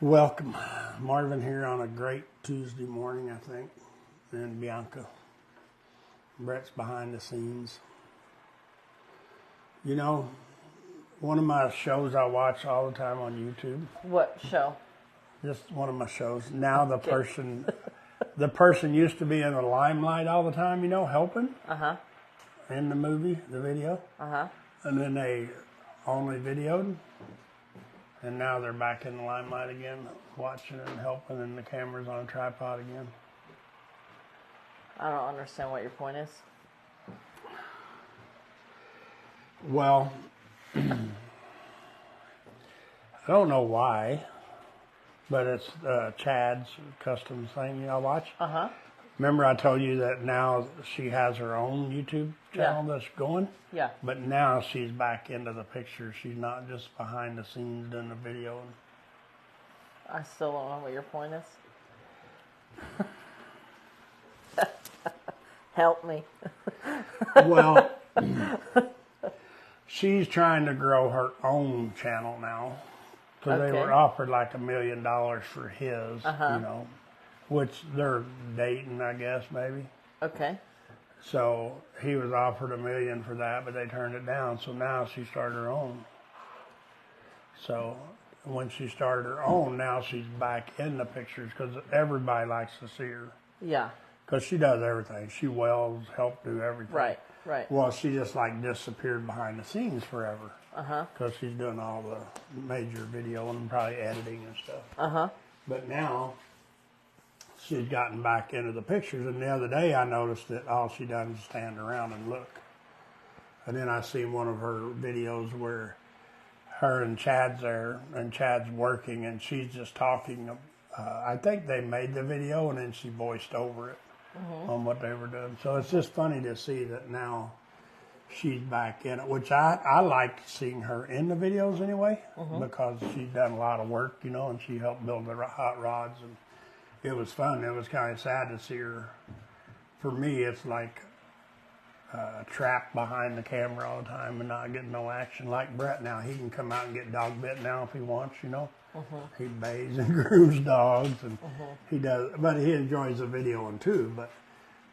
Welcome. Marvin here on a great Tuesday morning, I think. And Bianca. Brett's behind the scenes. You know, one of my shows I watch all the time on YouTube. What show? Just one of my shows. Now the person used to be in the limelight all the time, you know, helping. In the movie, the video. And then they only videoed. And now they're back in the limelight again, watching and helping, and the camera's on a tripod again. I don't understand what your point is. Well, I don't know why, but it's Chad's custom thing I watch. Remember I told you that now she has her own YouTube channel that's going? Yeah. But now she's back into the picture. She's not just behind the scenes doing the video. I still don't know what your point is. Help me. Well, she's trying to grow her own channel now. Because they were offered like $1 million for his, you know. Which they're dating, I guess, maybe. Okay. So he was offered $1 million for that, but they turned it down. So now she started her own. So when she started her own, now she's back in the pictures because everybody likes to see her. Yeah. Because she does everything. She welds, help do everything. Right, right. Well, she just like disappeared behind the scenes forever. Because she's doing all the major video and probably editing and stuff. But now she's gotten back into the pictures, and the other day I noticed that all she does is stand around and look. And then I seen one of her videos where her and Chad's there, and Chad's working, and she's just talking. I think they made the video, and then she voiced over it on what they were doing. So it's just funny to see that now she's back in it, which I like seeing her in the videos anyway, because she's done a lot of work, you know, and she helped build the hot rods, and it was fun. It was kind of sad to see her. For me, it's like trapped behind the camera all the time and not getting no action. Like Brett now, he can come out and get dog bit now if he wants, you know. He bathes and grooms dogs, and he does, but he enjoys the videoing too. But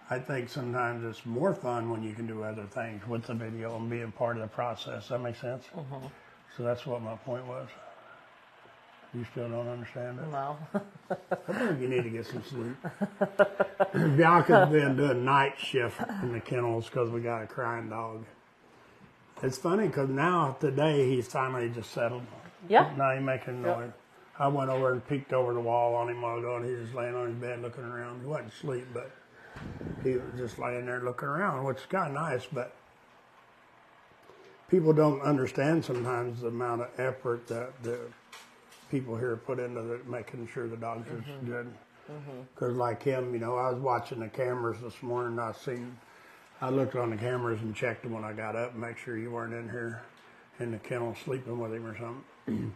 I think sometimes it's more fun when you can do other things with the video and being part of the process. Does that make sense? So that's what my point was. You still don't understand it? No. I think you need to get some sleep. Bianca's been doing night shift in the kennels because we got a crying dog. It's funny because now, today, he's finally just settled. Yeah. Now he's making noise. I went over and peeked over the wall on him a while ago, and he was just laying on his bed looking around. He wasn't asleep, but he was just laying there looking around, which is kind of nice, but people don't understand sometimes the amount of effort that the people here put into making sure the dogs are good. Because like him, you know, I was watching the cameras this morning. I looked on the cameras and checked them when I got up and make sure you weren't in here in the kennel sleeping with him or something.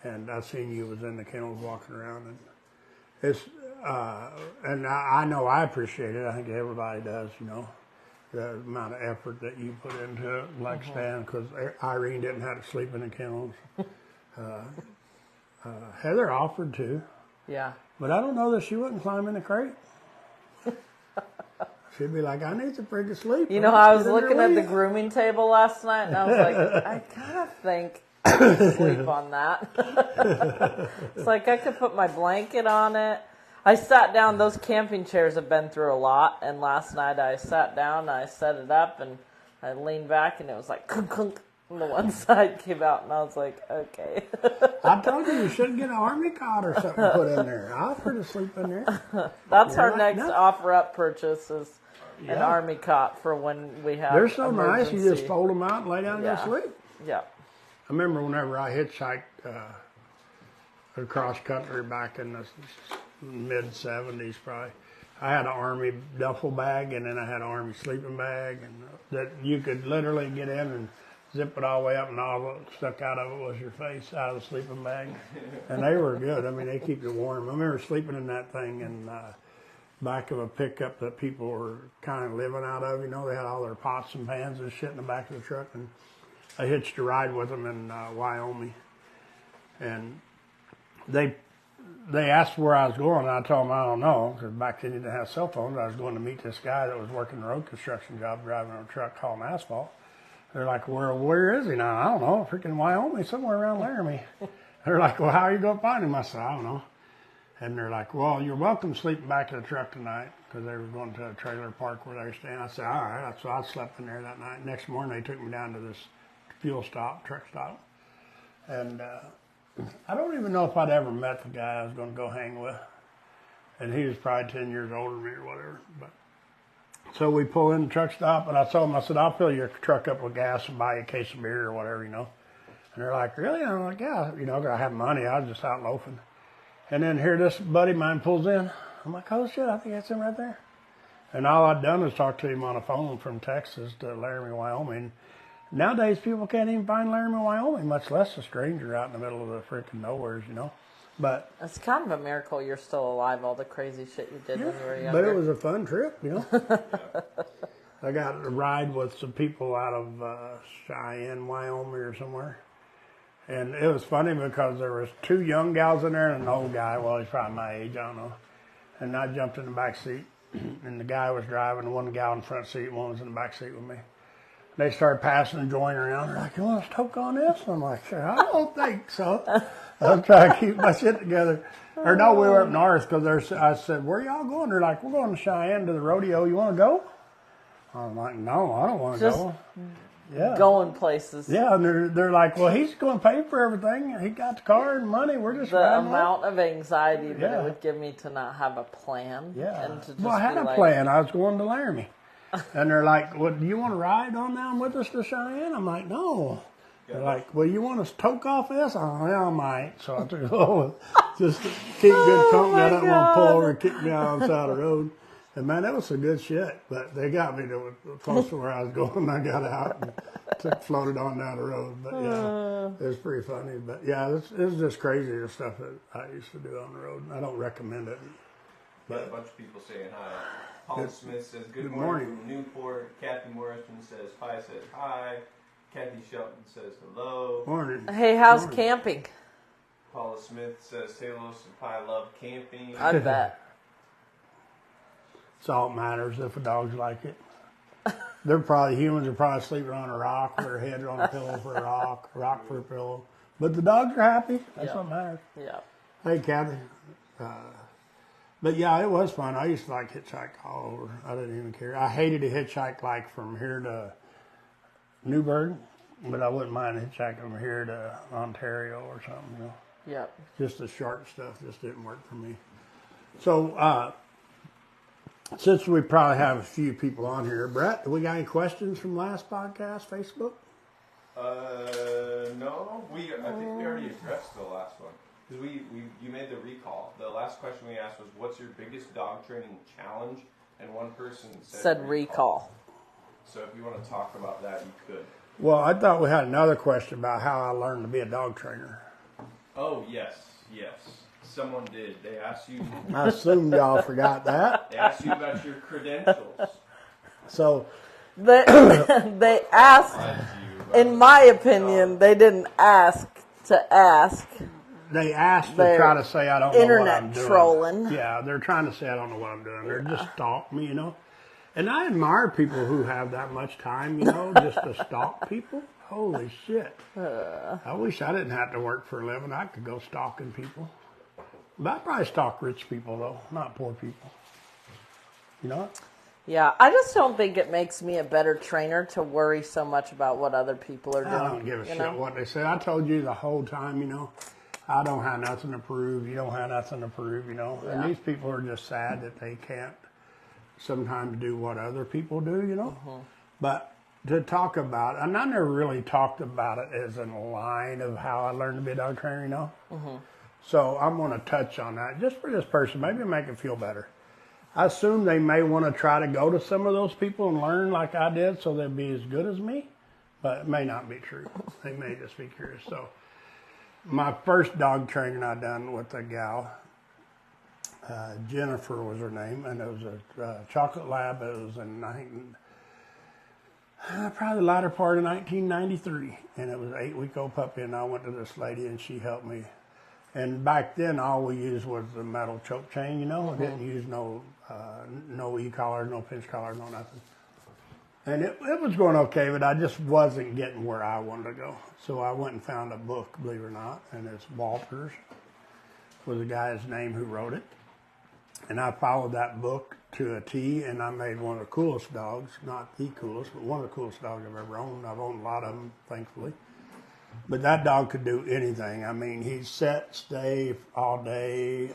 And I seen you was in the kennels walking around, and it's and I know I appreciate it. I think everybody does, you know, the amount of effort that you put into it, like Stan, because Irene didn't have to sleep in the kennels. Heather offered to. Yeah. But I don't know that she wouldn't climb in the crate. She'd be like, I need some freaking sleep. You know, I was looking at the grooming table last night, and I was like, I kind of think I could sleep on that. It's like I could put my blanket on it. I sat down. Those camping chairs have been through a lot, and last night I sat down, I set it up, and I leaned back, and it was like, clunk, clunk. And the one side came out, and I was like, okay. I told you should get an army cot or something put in there. I offer to sleep in there. That's our next offer-up purchase is an army cot for when we have They're so emergency. nice, you just fold them out and lay down and go sleep. Yeah. I remember whenever I hitchhiked across country back in the mid-'70s probably, I had an army duffel bag, and then I had an army sleeping bag, and that you could literally get in and zip it all the way up, and all that stuck out of it was your face out of the sleeping bag. And they were good. I mean, they keep you warm. I remember sleeping in that thing in back of a pickup that people were kind of living out of. You know, they had all their pots and pans and shit in the back of the truck. And I hitched a ride with them in Wyoming. And they they asked where I was going, and I told them I don't know, because back then you didn't have cell phones. I was going to meet this guy that was working a road construction job, driving a truck hauling asphalt. They're like, where is he now? I don't know, freaking Wyoming, somewhere around Laramie. They're like, well, how are you going to find him? I said, I don't know. And they're like, well, you're welcome to sleep back in the truck tonight, because they were going to a trailer park where they were staying. I said, all right. So I slept in there that night. Next morning, they took me down to this fuel stop, truck stop. And I don't even know if I'd ever met the guy I was going to go hang with. And he was probably 10 years older than me or whatever. But so we pull in the truck stop, and I told him, I said, I'll fill your truck up with gas and buy you a case of beer or whatever, And they're like, really? And I'm like, yeah, I have money. I was just out loafing. And then here this buddy of mine pulls in. I'm like, oh, shit, I think that's him right there. And all I'd done was talk to him on a phone from Texas to Laramie, Wyoming. Nowadays, people can't even find Laramie, Wyoming, much less a stranger out in the middle of the freaking nowheres, But it's kind of a miracle you're still alive, all the crazy shit you did when you were younger. But it was a fun trip, I got a ride with some people out of Cheyenne, Wyoming or somewhere. And it was funny because there was 2 young gals in there and an old guy. Well, he's probably my age, I don't know. And I jumped in the back seat, and the guy was driving, and one gal in the front seat, and one was in the back seat with me. They started passing and joining around. They're like, you want us to toke on this? I'm like, sure, I don't think so. I'm trying to keep my shit together. Or no, we were up north because I said, where y'all going? They're like, we're going to Cheyenne to the rodeo. You want to go? I'm like, no, I don't want to go. Yeah. Going places. Yeah, and they're like, well, he's going to pay for everything. He got the car and money. We're just the amount of anxiety that it would give me to not have a plan. Yeah. And to just well, I had a plan. I was going to Laramie. And they're like, well, do you want to ride on down with us to Cheyenne? I'm like, no. They're like, well, you want us to toke off this? Oh, yeah, I might. So I took just to keep good company. I didn't want to pull over and kick me out on the side of the road. And man, that was some good shit. But they got me to close to where I was going. I got out and floated on down the road. But yeah, it was pretty funny. But yeah, it was just crazy, the stuff that I used to do on the road. I don't recommend it. But a bunch of people saying hi. Paul Smith says, good morning from Newport. Kathy Morrison says, hi. Kathy Shelton says, hello. Morning. Hey, how's camping? Paula Smith says, Talos and Pi love camping. I bet. It's all that matters if the dogs like it. Humans are probably sleeping on a rock with their head on a pillow for a rock for a pillow. But the dogs are happy. That's what matters. Yeah. Hey, Kathy. But yeah, it was fun. I used to like hitchhike all over. I didn't even care. I hated to hitchhike like from here to Newburgh, but I wouldn't mind hitchhiking from here to Ontario or something, Yep. Just the short stuff just didn't work for me. So, since we probably have a few people on here, Brett, do we got any questions from last podcast, Facebook? No. I think we already addressed the last one. Because you made the recall. The last question we asked was, what's your biggest dog training challenge? And one person said recall. So if you want to talk about that, you could. Well, I thought we had another question about how I learned to be a dog trainer. Oh, yes. Someone did. They asked you. I assumed y'all forgot that. They asked you about your credentials. So they asked, in my opinion, they didn't ask to ask. They asked to try to say I don't know what I'm doing. Internet trolling. Yeah, they're trying to say I don't know what I'm doing. They're just stalking me, And I admire people who have that much time, just to stalk people. Holy shit. I wish I didn't have to work for a living. I could go stalking people. But I probably stalk rich people, though, not poor people. You know what? Yeah, I just don't think it makes me a better trainer to worry so much about what other people are doing. I don't give a shit what they say. I told you the whole time, I don't have nothing to prove. You don't have nothing to prove, Yeah. And these people are just sad that they can't sometimes do what other people do, Mm-hmm. But to talk about it, and I never really talked about it as in a line of how I learned to be a dog trainer, Mm-hmm. So I'm going to touch on that just for this person. Maybe make it feel better. I assume they may want to try to go to some of those people and learn like I did so they'll be as good as me, but it may not be true. They may just be curious. So my first dog training I done with a gal, Jennifer was her name, and it was a chocolate lab. It was in, I think, probably the latter part of 1993, and it was an 8-week-old puppy, and I went to this lady, and she helped me And back then, all we used was the metal choke chain, you know. I didn't use no e-collar, no pinch collar, no nothing. And it was going okay, but I just wasn't getting where I wanted to go. So I went and found a book, believe it or not, and it's Walters, was the guy's name who wrote it. And I followed that book to a T, and I made one of the coolest dogs, not the coolest, but one of the coolest dogs I've ever owned. I've owned a lot of them, thankfully. But that dog could do anything. I mean, he'd sit, stay all day.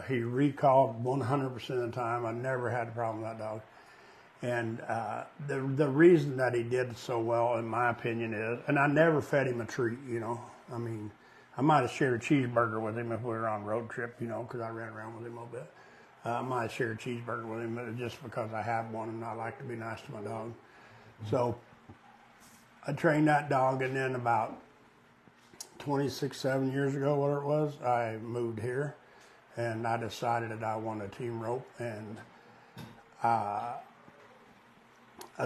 He recalled 100% of the time. I never had a problem with that dog. And the reason that he did so well, in my opinion, is, and I never fed him a treat, you know. I mean, I might have shared a cheeseburger with him if we were on a road trip, you know, because I ran around with him a little bit. I might have shared a cheeseburger with him just because I have one and I like to be nice to my dog. So I trained that dog, and then about 7 years ago, whatever it was, I moved here, and I decided that I wanted a team rope, and I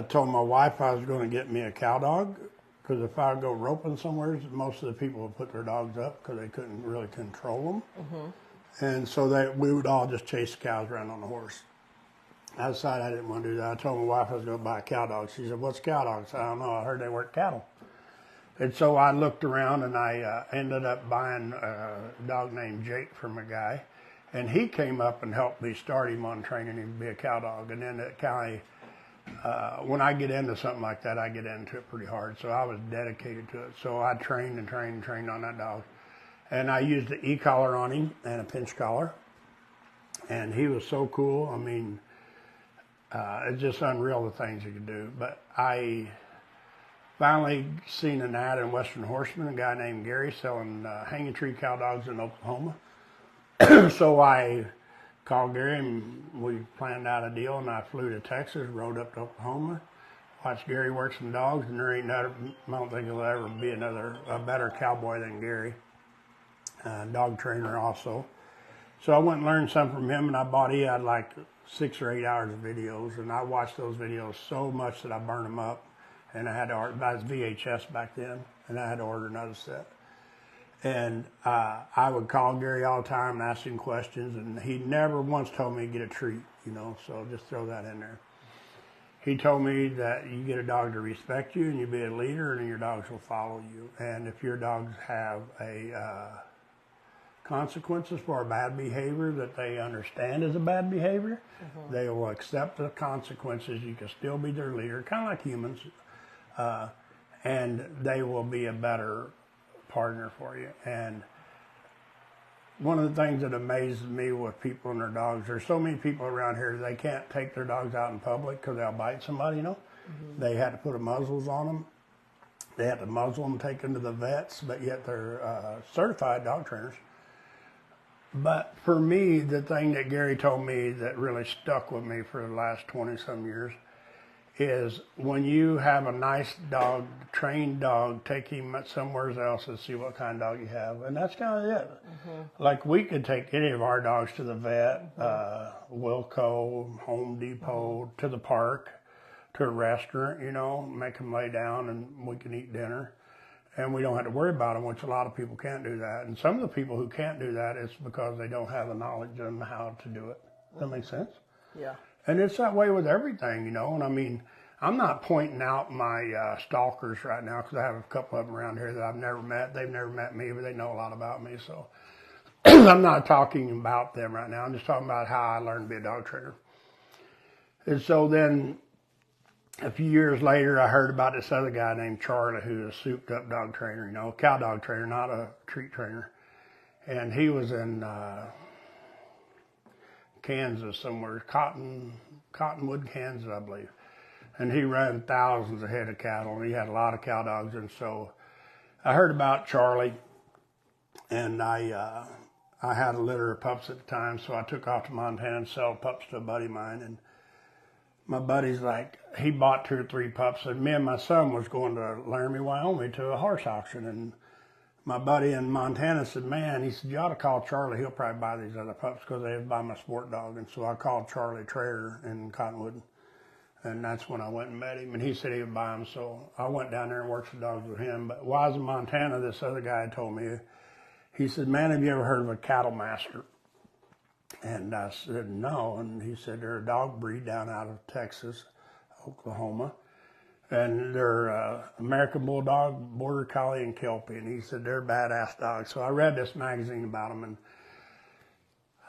told my wife I was going to get me a cow dog, because if I would go roping somewhere, most of the people would put their dogs up because they couldn't really control them. And so we would all just chase the cows around on the horse. I decided I didn't want to do that. I told my wife I was going to buy a cow dog. She said, "What's a cow dog?" I said, "I don't know. I heard they work cattle." And so I looked around, and I ended up buying a dog named Jake from a guy. And he came up and helped me start him on training him to be a cow dog. And then it kind of, when I get into something like that, I get into it pretty hard. So I was dedicated to it. So I trained and trained and trained on that dog. And I used the e-collar on him and a pinch collar. And he was so cool. I mean, it's just unreal the things he could do. But I finally seen an ad in Western Horseman, a guy named Gary selling hanging tree cow dogs in Oklahoma. So I called Gary, and we planned out a deal, and I flew to Texas, rode up to Oklahoma, watched Gary work some dogs, and there ain't another, I don't think there'll ever be a better cowboy than Gary. Dog trainer also. So I went and learned something from him, and he had like 6 or 8 hours of videos, and I watched those videos so much that I burned them up, and I had to order, that was VHS back then, and I had to order another set. And I would call Gary all the time and ask him questions, and he never once told me to get a treat, you know, so just throw that in there. He told me that you get a dog to respect you, and you be a leader, and your dogs will follow you. And if your dogs have consequences for a bad behavior that they understand is a bad behavior, they will accept the consequences. You can still be their leader, kind of like humans, and they will be a better partner for you. And one of the things that amazes me with people and their dogs, there's so many people around here, they can't take their dogs out in public because they'll bite somebody, you know. They had to put muzzles on them. They had to muzzle them, take them to the vets, but yet they're certified dog trainers. But for me, the thing that Gary told me that really stuck with me for the last 20-some years is when you have a nice dog, trained dog, take him somewhere else and see what kind of dog you have. And that's kind of it. Like we could take any of our dogs to the vet, Wilco, Home Depot, to the park, to a restaurant, you know, make them lay down and we can eat dinner. And we don't have to worry about them, which a lot of people can't do that. And some of the people who can't do that, it's because they don't have the knowledge on how to do it. Does that make sense? Yeah. And it's that way with everything, you know. And I mean, I'm not pointing out my stalkers right now because I have a couple of them around here that I've never met. They've never met me, but they know a lot about me. So I'm not talking about them right now. I'm just talking about how I learned to be a dog trainer. And so then a few years later, I heard about this other guy named Charlie who's a souped up dog trainer, you know, cow dog trainer, not a treat trainer. And he was in Kansas somewhere, Cottonwood, Kansas, I believe. And he ran thousands of head of cattle, and he had a lot of cow dogs. And so I heard about Charlie, and I had a litter of pups at the time, so I took off to Montana and sell pups to a buddy of mine. And my buddy's like, he bought 2 or 3 pups, and me and my son was going to Laramie, Wyoming to a horse auction. And my buddy in Montana said, man, he said, you ought to call Charlie. He'll probably buy these other pups because they would buy my sport dog. And so I called Charlie Trader in Cottonwood. And that's when I went and met him. And he said he would buy them. So I went down there and worked some dogs with him. But while I was in Montana, this other guy told me, he said, man, have you ever heard of a cattle master? And I said, no. And he said, they're a dog breed down out of Texas, Oklahoma. And they're American Bulldog, Border Collie, and Kelpie. And he said, they're badass dogs. So I read this magazine about them. And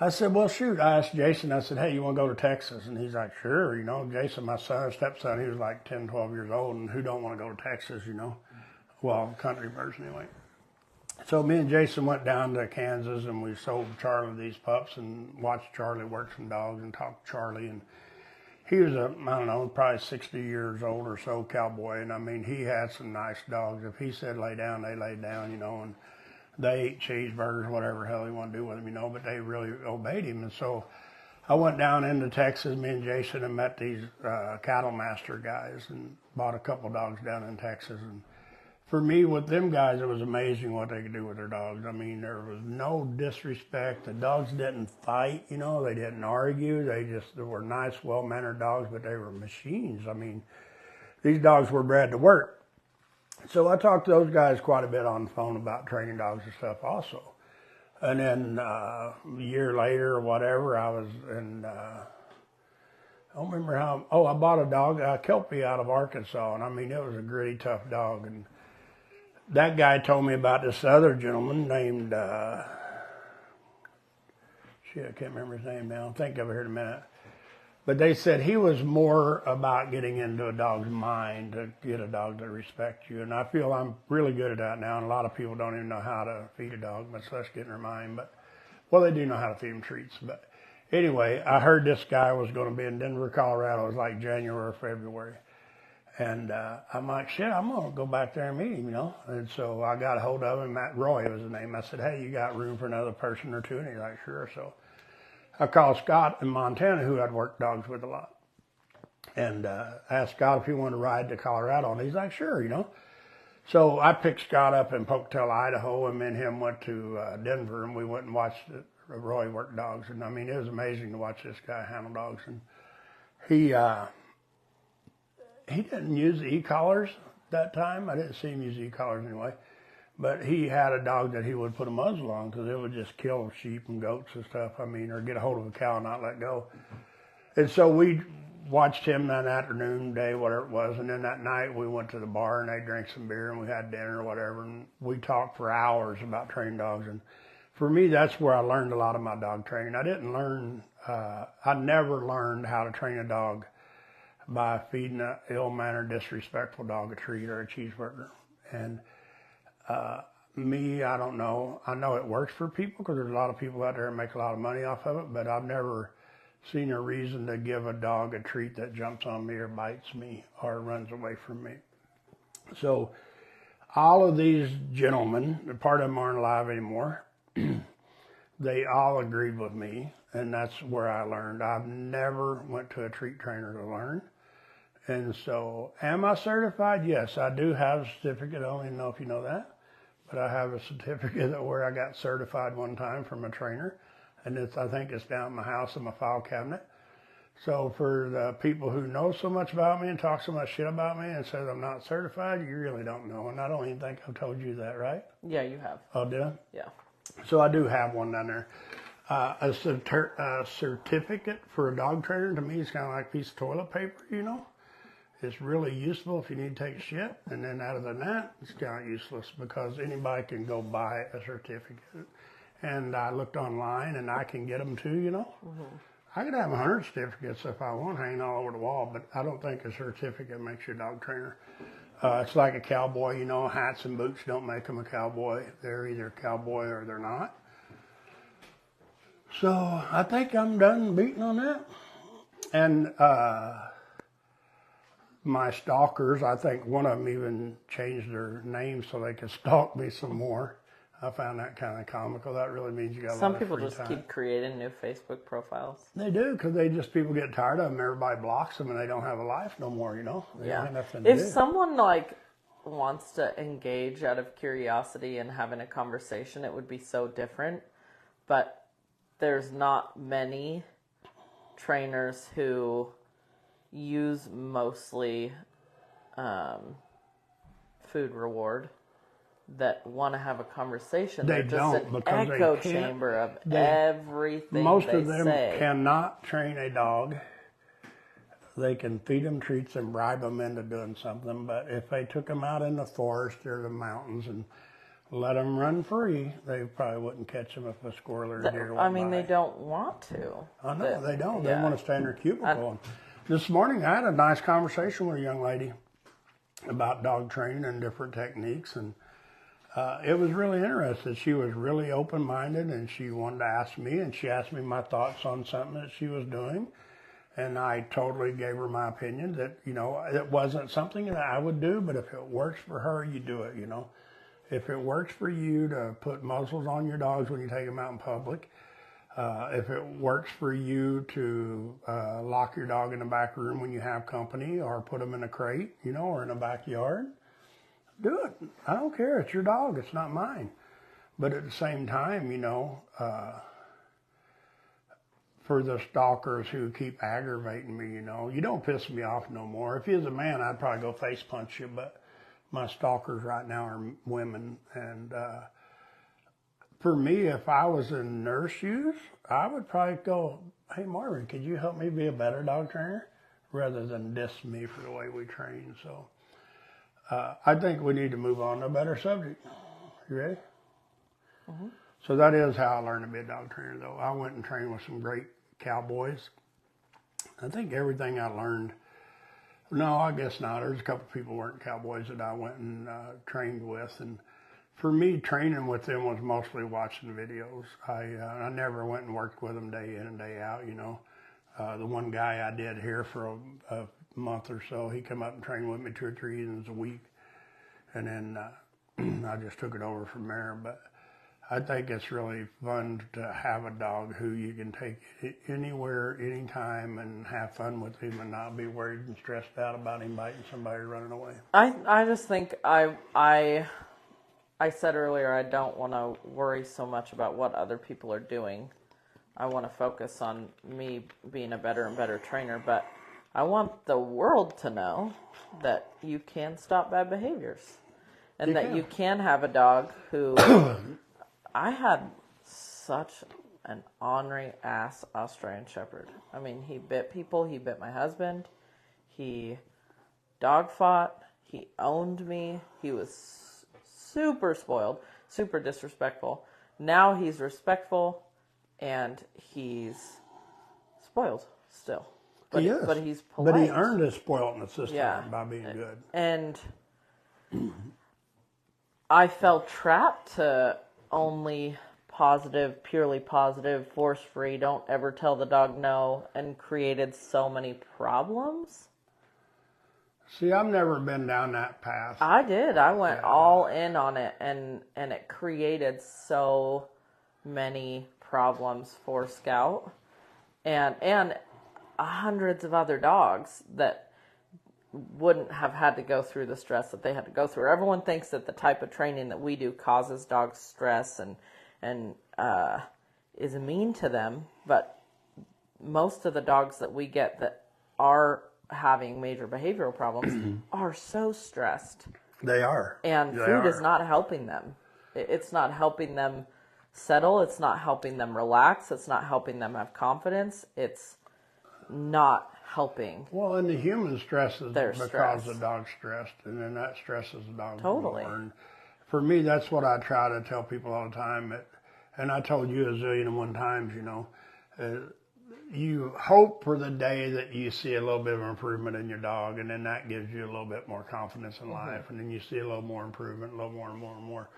I said, well, shoot. I asked Jason, I said, hey, you want to go to Texas? And he's like, sure. You know, Jason, my stepson, he was like 10, 12 years old. And who don't want to go to Texas, you know? Well, country birds anyway. So me and Jason went down to Kansas and we sold Charlie these pups and watched Charlie work some dogs and talked to Charlie. And he was I don't know, probably 60 years old or so, cowboy. And I mean, he had some nice dogs. If he said lay down, they laid down, you know, and they ate cheeseburgers, whatever hell he wanted to do with them, you know, but they really obeyed him. And so I went down into Texas, me and Jason, and met these cattle master guys and bought a couple dogs down in Texas. And for me, with them guys, it was amazing what they could do with their dogs. I mean, there was no disrespect. The dogs didn't fight, you know. They didn't argue. They were nice, well-mannered dogs, but they were machines. I mean, these dogs were bred to work. So I talked to those guys quite a bit on the phone about training dogs and stuff also. And then a year later or whatever, I was in, I don't remember how, I bought a dog, a Kelpie out of Arkansas. And I mean, it was a gritty, tough dog. And that guy told me about this other gentleman named, I can't remember his name now. I'll think of it here in a minute. But they said he was more about getting into a dog's mind to get a dog to respect you. And I feel I'm really good at that now. And a lot of people don't even know how to feed a dog, much less get in their mind. But, well, they do know how to feed them treats. But anyway, I heard this guy was going to be in Denver, Colorado. It was like January or February. And I'm like, shit, I'm going to go back there and meet him, you know. And so I got a hold of him. Matt Roy was his name. I said, hey, you got room for another person or two? And he's like, sure. So I called Scott in Montana, who I'd worked dogs with a lot. And asked Scott if he wanted to ride to Colorado. And he's like, sure, you know. So I picked Scott up in Pocatello, Idaho, and me and him went to Denver. And we went and watched Roy work dogs. And, I mean, it was amazing to watch this guy handle dogs. And he didn't use the e-collars that time. I didn't see him use e-collars anyway. But he had a dog that he would put a muzzle on because it would just kill sheep and goats and stuff. I mean, or get a hold of a cow and not let go. And so we watched him that afternoon, day, whatever it was. And then that night we went to the bar and they drank some beer and we had dinner or whatever. And we talked for hours about training dogs. And for me, that's where I learned a lot of my dog training. I never learned how to train a dog by feeding an ill-mannered, disrespectful dog a treat or a cheeseburger. And me, I don't know. I know it works for people because there's a lot of people out there that make a lot of money off of it, but I've never seen a reason to give a dog a treat that jumps on me or bites me or runs away from me. So all of these gentlemen, part of them aren't alive anymore, they all agreed with me, and that's where I learned. I've never went to a treat trainer to learn. And so, am I certified? Yes, I do have a certificate. I don't even know if you know that. But I have a certificate where I got certified one time from a trainer. And I think it's down in my house in my file cabinet. So for the people who know so much about me and talk so much shit about me and says I'm not certified, you really don't know. And I don't even think I've told you that, right? Yeah, you have. Oh, did I? Yeah. So I do have one down there. A certificate for a dog trainer to me is kind of like a piece of toilet paper, you know. It's really useful if you need to take shit. And then other than that, it's kind of useless because anybody can go buy a certificate. And I looked online and I can get them too, you know. Mm-hmm. I could have 100 certificates if I want hanging all over the wall, but I don't think a certificate makes you a dog trainer. It's like a cowboy, you know, hats and boots don't make them a cowboy. They're either a cowboy or they're not. So I think I'm done beating on that. And my stalkers, I think one of them even changed their name so they could stalk me some more. I found that kind of comical. That really means you got a lot of free time. Some people just keep creating new Facebook profiles. They do, because people get tired of them. Everybody blocks them and they don't have a life no more, you know? They don't have nothing to do. If someone wants to engage out of curiosity and having a conversation, it would be so different. But there's not many trainers who use mostly food reward that want to have a conversation. They They're just don't, an because they echo can't- chamber of everything Most they of them say. cannot train a dog. They can feed them treats and bribe them into doing something, but if they took them out in the forest or the mountains and let them run free, they probably wouldn't catch them if a squirrel or a deer went by. They don't want to. I know, they don't. yeah. They want to stay in their cubicle. This morning I had a nice conversation with a young lady about dog training and different techniques, and it was really interesting. She was really open-minded, and she wanted to ask me, and she asked me my thoughts on something that she was doing, and I totally gave her my opinion that, it wasn't something that I would do, but if it works for her, you do it, If it works for you to put muzzles on your dogs when you take them out in public, if it works for you to lock your dog in the back room when you have company, or put them in a crate, or in a backyard, do it. I don't care. It's your dog. It's not mine. But at the same time, for the stalkers who keep aggravating me, you don't piss me off no more. If you was a man, I'd probably go face punch you, but my stalkers right now are women. And for me, if I was in their shoes, I would probably go, hey, Marvin, could you help me be a better dog trainer? Rather than diss me for the way we train. So I think we need to move on to a better subject. You ready? Mm-hmm. So that is how I learned to be a dog trainer, though. I went and trained with some great cowboys. I think everything I learned, no, I guess not. There's a couple people who weren't cowboys that I went and trained with. And for me, training with them was mostly watching videos. I never went and worked with them day in and day out, The one guy I did here for a month or so, he come up and trained with me 2 or 3 evenings a week. And then I just took it over from there. But I think it's really fun to have a dog who you can take anywhere, anytime, and have fun with him and not be worried and stressed out about him biting somebody or running away. I just think I said earlier I don't want to worry so much about what other people are doing. I want to focus on me being a better and better trainer, but I want the world to know that you can stop bad behaviors and that you can have a dog who... I had such an ornery ass Australian Shepherd. I mean, he bit people. He bit my husband. He dog fought. He owned me. He was super spoiled, super disrespectful. Now he's respectful and he's spoiled still. But, he is. But he's polite. But he earned his spoiltness this time by being good. And I felt trapped to only positive, purely positive, force-free, don't ever tell the dog no, and created so many problems. See, I've never been down that path. I did. I went all in on it, and it created so many problems for Scout and hundreds of other dogs that wouldn't have had to go through the stress that they had to go through. Everyone thinks that the type of training that we do causes dogs stress and is mean to them, but most of the dogs that we get that are having major behavioral problems are so stressed. They are. And food is not helping them. It's not helping them settle. It's not helping them relax. It's not helping them have confidence. It's not helping. Well, and the human stress is because the dog's stressed, and then that stresses the dog totally more. And for me, that's what I try to tell people all the time. And I told you a zillion and one times, you hope for the day that you see a little bit of improvement in your dog, and then that gives you a little bit more confidence in life, and then you see a little more improvement, a little more and more and more.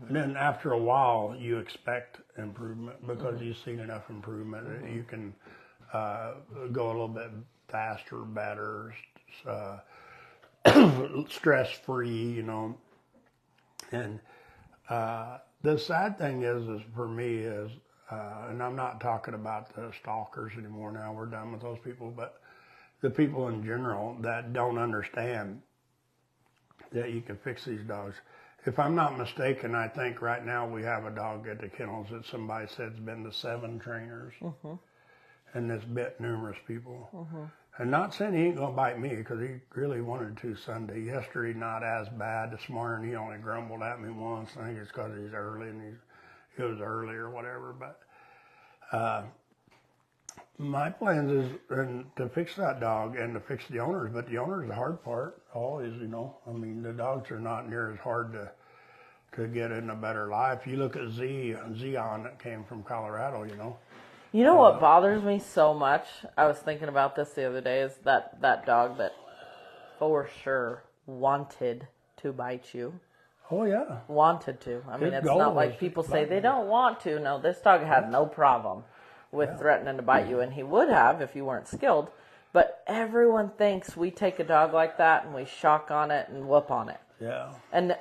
And then after a while, you expect improvement because you've seen enough improvement that you can go a little bit faster, better, stress-free, And the sad thing is for me is, and I'm not talking about the stalkers anymore now, we're done with those people, but the people in general that don't understand that you can fix these dogs. If I'm not mistaken, I think right now we have a dog at the kennels that somebody said's been to 7 trainers. And it's bit numerous people. And not saying he ain't going to bite me, because he really wanted to Sunday. Yesterday, not as bad. This morning, he only grumbled at me once. I think it's because he's early and it was early or whatever. But my plans is to fix that dog and to fix the owners. But the owners, the hard part, always, you know. I mean, the dogs are not near as hard to get in a better life. You look at Zion that came from Colorado, you know. You know what bothers me so much? I was thinking about this the other day, is that dog that for sure wanted to bite you. Oh, yeah. Wanted to. I mean, it's not like people say they don't want to. No, this dog had no problem with threatening to bite you, and he would have if you weren't skilled. But everyone thinks we take a dog like that and we shock on it and whoop on it. Yeah. And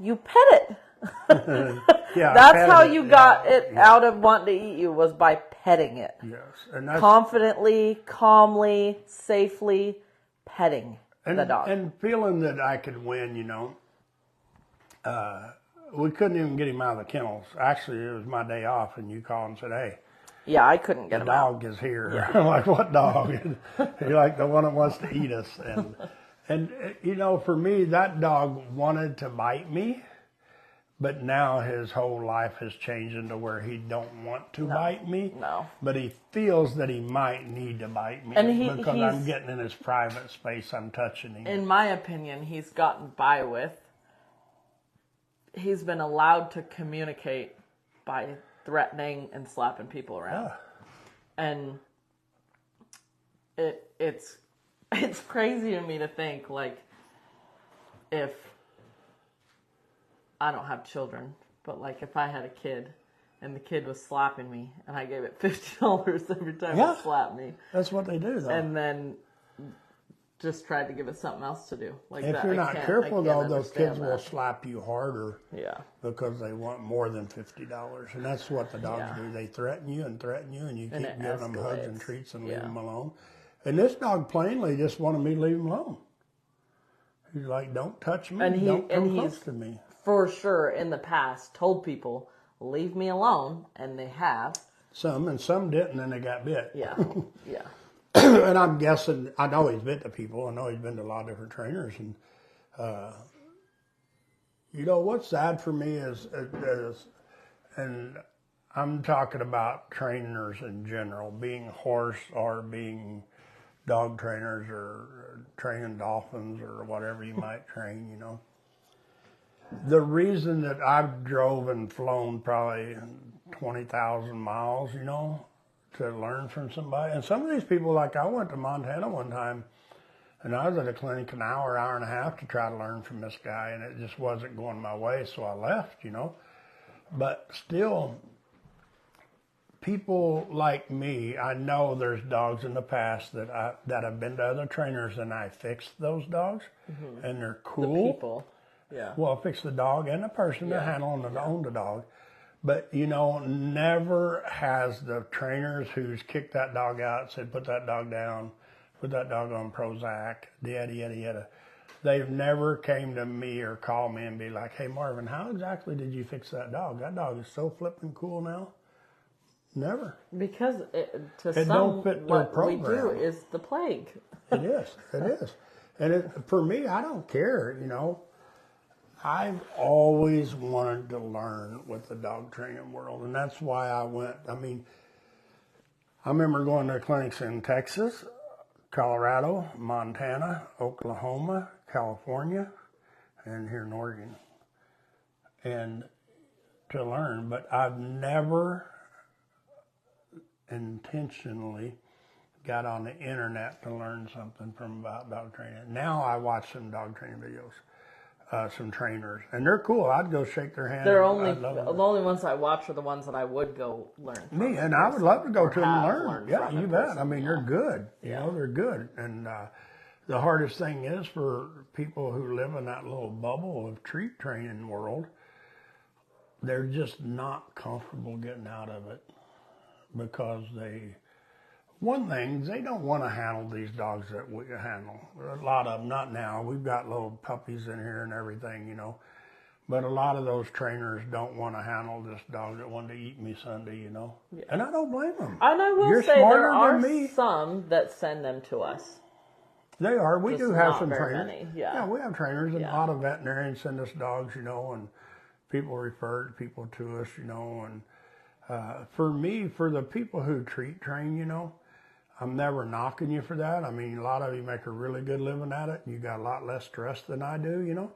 you pet it. Yeah, that's how you got it out of wanting to eat you, was by petting it. Yes, and that's, confidently, calmly, safely petting the dog. And feeling that I could win, you know. We couldn't even get him out of the kennels. Actually, it was my day off, and you called and said, hey. Yeah, I couldn't get him out. The dog is here. Yeah. I'm like, what dog? He's like the one that wants to eat us. And, you know, for me, that dog wanted to bite me. But now his whole life has changed into where he don't want to bite me. No. But he feels that he might need to bite me. And because I'm getting in his private space, I'm touching him. In my opinion, he's gotten by with. He's been allowed to communicate by threatening and slapping people around. Yeah. And it's crazy to me to think, like, if I don't have children, but like if I had a kid and the kid was slapping me and I gave it $50 every time it slapped me. That's what they do, though. And then just tried to give it something else to do. Like if that, you're not careful, though, those kids will slap you harder. Yeah. Because they want more than $50. And that's what the dogs do. They threaten you, and you keep giving them hugs and treats and leave them alone. And this dog plainly just wanted me to leave him alone. He's like, don't touch me, don't come close to me. For sure, in the past, told people, leave me alone, and they have. Some, and some didn't, and they got bit. Yeah, yeah. And I'm guessing, I know he's bit to people. I know he's been to a lot of different trainers. And, you know, what's sad for me is, and I'm talking about trainers in general, being horse or being dog trainers or training dolphins or whatever you might train, you know. The reason that I've drove and flown probably 20,000 miles, you know, to learn from somebody. And some of these people, like I went to Montana one time, and I was at a clinic an hour and a half to try to learn from this guy, and it just wasn't going my way, so I left, you know. But still, people like me, I know there's dogs in the past that have been to other trainers, and I fixed those dogs, and they're cool. The people. Yeah. Well, fix the dog and the person that handle and own the dog. But, you know, never has the trainers who's kicked that dog out, said, put that dog down, put that dog on Prozac, yada, yada, yada. They've never came to me or called me and be like, hey, Marvin, how exactly did you fix that dog? That dog is so flipping cool now. Never. Because it some, don't fit their program. We do is the plague. It is. And for me, I don't care, you know. I've always wanted to learn with the dog training world, and that's why I went. I mean, I remember going to clinics in Texas, Colorado, Montana, Oklahoma, California, and here in Oregon, and to learn. But I've never intentionally got on the internet to learn something about dog training. Now I watch some dog training videos. Some trainers, and they're cool. I'd go shake their hand. They're the only ones I watch are the ones that I would go learn from. Me, and I would love to go to them and learn. Yeah, you bet. Person. I mean, they're good. You know, they're good. And the hardest thing is for people who live in that little bubble of treat training world, they're just not comfortable getting out of it because one thing, they don't want to handle these dogs that we handle. A lot of them, not now. We've got little puppies in here and everything, you know. But a lot of those trainers don't want to handle this dog that wanted to eat me Sunday, you know. Yeah. And I don't blame them. And I will say there are some that send them to us. They are. We do have some trainers. Many. Yeah, we have trainers, and a lot of veterinarians send us dogs, you know, and people refer people to us, you know. And for me, for the people who train, you know, I'm never knocking you for that. I mean, a lot of you make a really good living at it, and you got a lot less stress than I do, you know.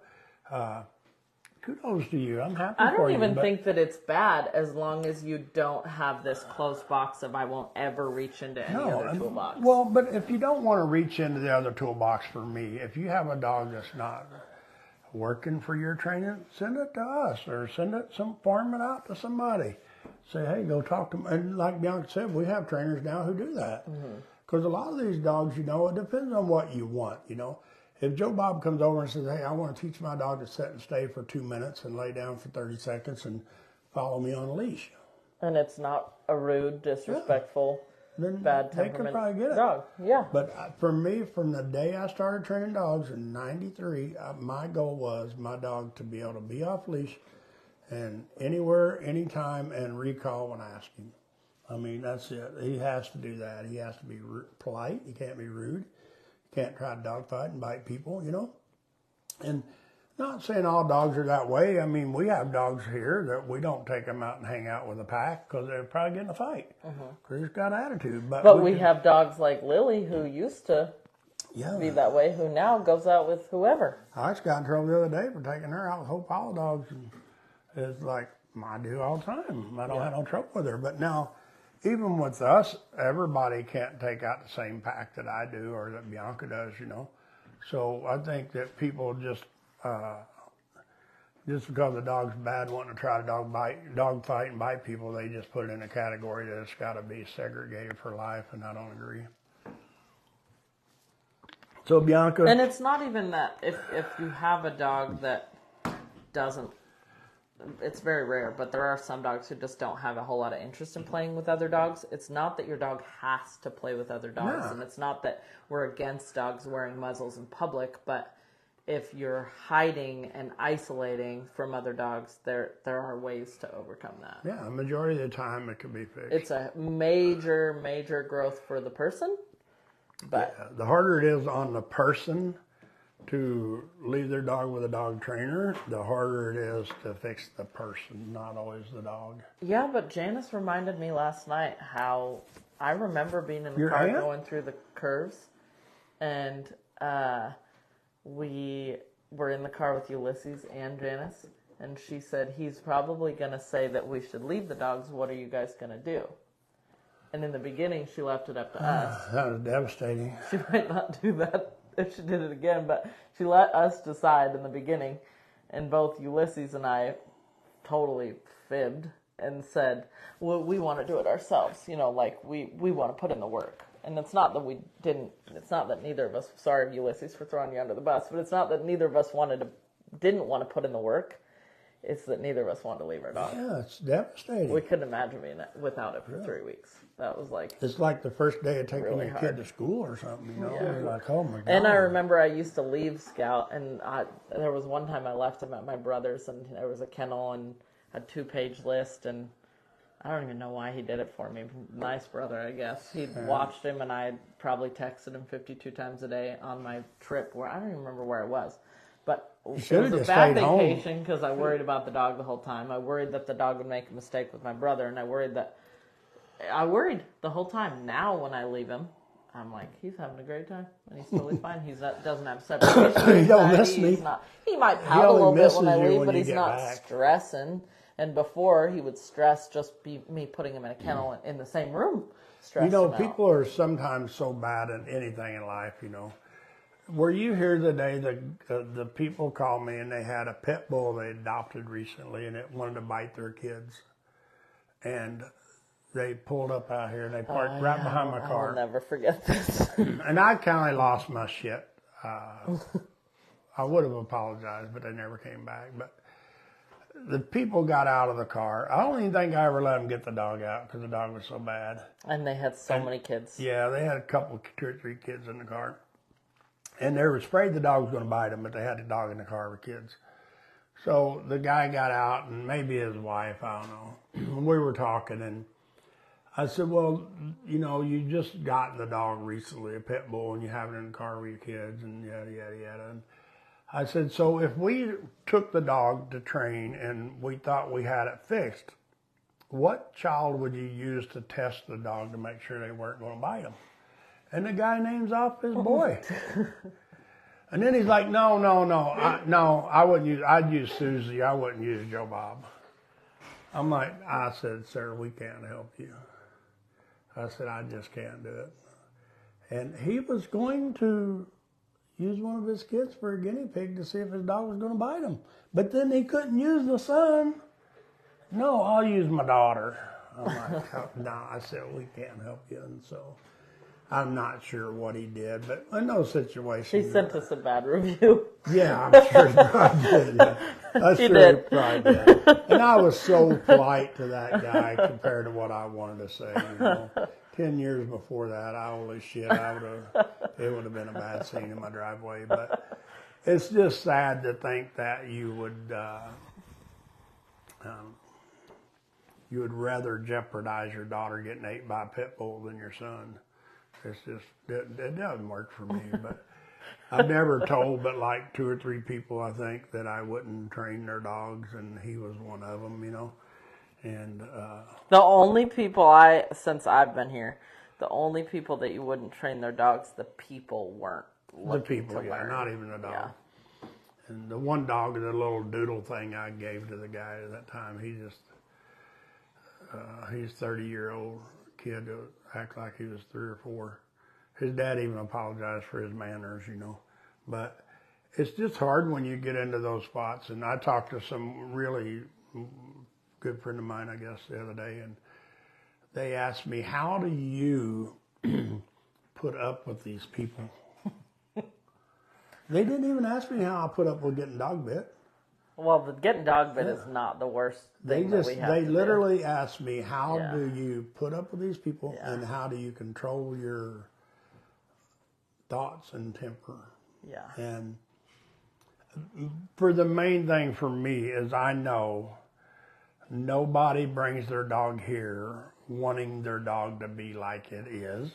Kudos to you. I'm happy for you. I don't even think that it's bad as long as you don't have this closed box of I won't ever reach into any other toolbox. Well, but if you don't want to reach into the other toolbox for me, if you have a dog that's not working for your training, send it to us or farm it out to somebody. Say, hey, go talk to them. And like Bianca said, we have trainers now who do that. Because a lot of these dogs, you know, it depends on what you want, you know. If Joe Bob comes over and says, hey, I want to teach my dog to sit and stay for 2 minutes and lay down for 30 seconds and follow me on a leash. And it's not a rude, disrespectful, bad temperament they could probably get it. Dog. Yeah. But for me, from the day I started training dogs in '93, my goal was my dog to be able to be off leash and anywhere, anytime, and recall when I ask him. I mean, that's it. He has to do that. He has to be polite. He can't be rude. Can't try to dogfight and bite people, you know. And not saying all dogs are that way. I mean, we have dogs here that we don't take them out and hang out with a pack because they're probably getting a fight. Because he's got attitude. But we have dogs like Lily who used to be that way, who now goes out with whoever. I just got in trouble the other day for taking her out with a whole pile of dogs. And it's like, I do all the time. I don't have no trouble with her. But now, even with us, everybody can't take out the same pack that I do or that Bianca does, you know. So I think that people just because the dog's bad wanting to try to dog fight and bite people, they just put it in a category that it's got to be segregated for life, and I don't agree. So Bianca. And it's not even that if you have a dog that doesn't, it's very rare, but there are some dogs who just don't have a whole lot of interest in playing with other dogs. It's not that your dog has to play with other dogs, and it's not that we're against dogs wearing muzzles in public, but if you're hiding and isolating from other dogs, there are ways to overcome that. Yeah, a majority of the time it can be fixed. It's a major growth for the person, but the harder it is on the person to leave their dog with a dog trainer, the harder it is to fix the person, not always the dog. Yeah, but Janice reminded me last night how I remember being in the car going through the curves, and we were in the car with Ulysses and Janice, and she said, he's probably going to say that we should leave the dogs. What are you guys going to do? And in the beginning, she left it up to us. That was devastating. She might not do that if she did it again, but she let us decide in the beginning, and both Ulysses and I totally fibbed and said, well, we want to do it ourselves, you know, like we want to put in the work. And it's not that we didn't, it's not that neither of us, sorry Ulysses for throwing you under the bus, but it's not that neither of us didn't want to put in the work. It's that neither of us wanted to leave our dog. Yeah, it's devastating. We couldn't imagine being without it for 3 weeks. That was like... It's like the first day of taking a kid to school or something, you know? You're like, oh my God. And I remember I used to leave Scout, and there was one time I left him at my brother's, and there was a kennel and a 2-page list, and I don't even know why he did it for me. Nice brother, I guess. He'd watched him, and I had probably texted him 52 times a day on my trip, where I don't even remember where it was. But it was a bad vacation because I worried about the dog the whole time. I worried that the dog would make a mistake with my brother, and I worried the whole time. Now when I leave him, I'm like, he's having a great time, and he's totally fine. Doesn't have separation. He don't miss me. He might pout a little bit when I leave, but he's not stressing. And before, he would stress just me putting him in a kennel in the same room. You know, people are sometimes so bad at anything in life, you know. Were you here the day the people called me and they had a pit bull they adopted recently and it wanted to bite their kids? And they pulled up out here and they parked right behind my car. I'll never forget this. And I kind of lost my shit. I would have apologized, but they never came back. But the people got out of the car. I don't even think I ever let them get the dog out because the dog was so bad. And they had so many kids. Yeah, they had 2 or 3 kids in the car. And they were afraid the dog was going to bite them, but they had the dog in the car with kids. So the guy got out, and maybe his wife, I don't know. We were talking, and I said, well, you know, you just got the dog recently, a pit bull, and you have it in the car with your kids, and yada, yada, yada. And I said, so if we took the dog to train and we thought we had it fixed, what child would you use to test the dog to make sure they weren't going to bite him? And the guy names off his boy. And then he's like, no, I wouldn't use, I'd use Susie, I wouldn't use Joe Bob. I'm like, I said, sir, we can't help you. I said, I just can't do it. And he was going to use one of his kids for a guinea pig to see if his dog was going to bite him. But then he couldn't use the son. No, I'll use my daughter. I'm like, no, I said, we can't help you. And so I'm not sure what he did, but in those situations. He sent us a bad review. Yeah, I'm sure he probably did. Yeah. I'm He sure did. he probably did. And I was so polite to that guy compared to what I wanted to say. You know, 10 years before that, holy shit, it would have been a bad scene in my driveway. But it's just sad to think that you would rather jeopardize your daughter getting ate by a pit bull than your son. It's just, it doesn't work for me. But I've never told but like 2 or 3 people, I think, that I wouldn't train their dogs, and he was one of them, you know. And The only people since I've been here, the only people that you wouldn't train their dogs, the people weren't the people, yeah, learn. not even the dog. Yeah. And the one dog, the little doodle thing I gave to the guy at that time, he just, he's a 30-year-old kid that acts like he was 3 or 4. His dad even apologized for his manners, you know. But it's just hard when you get into those spots. And I talked to some really good friend of mine, I guess, the other day, and they asked me, how do you put up with these people? They didn't even ask me how I put up with getting dog bit. Well, the getting dog bit is not the worst thing that we have to literally do. asked me, how do you put up with these people, and how do you control your thoughts and temper? Yeah. And for the main thing for me is I know nobody brings their dog here wanting their dog to be like it is.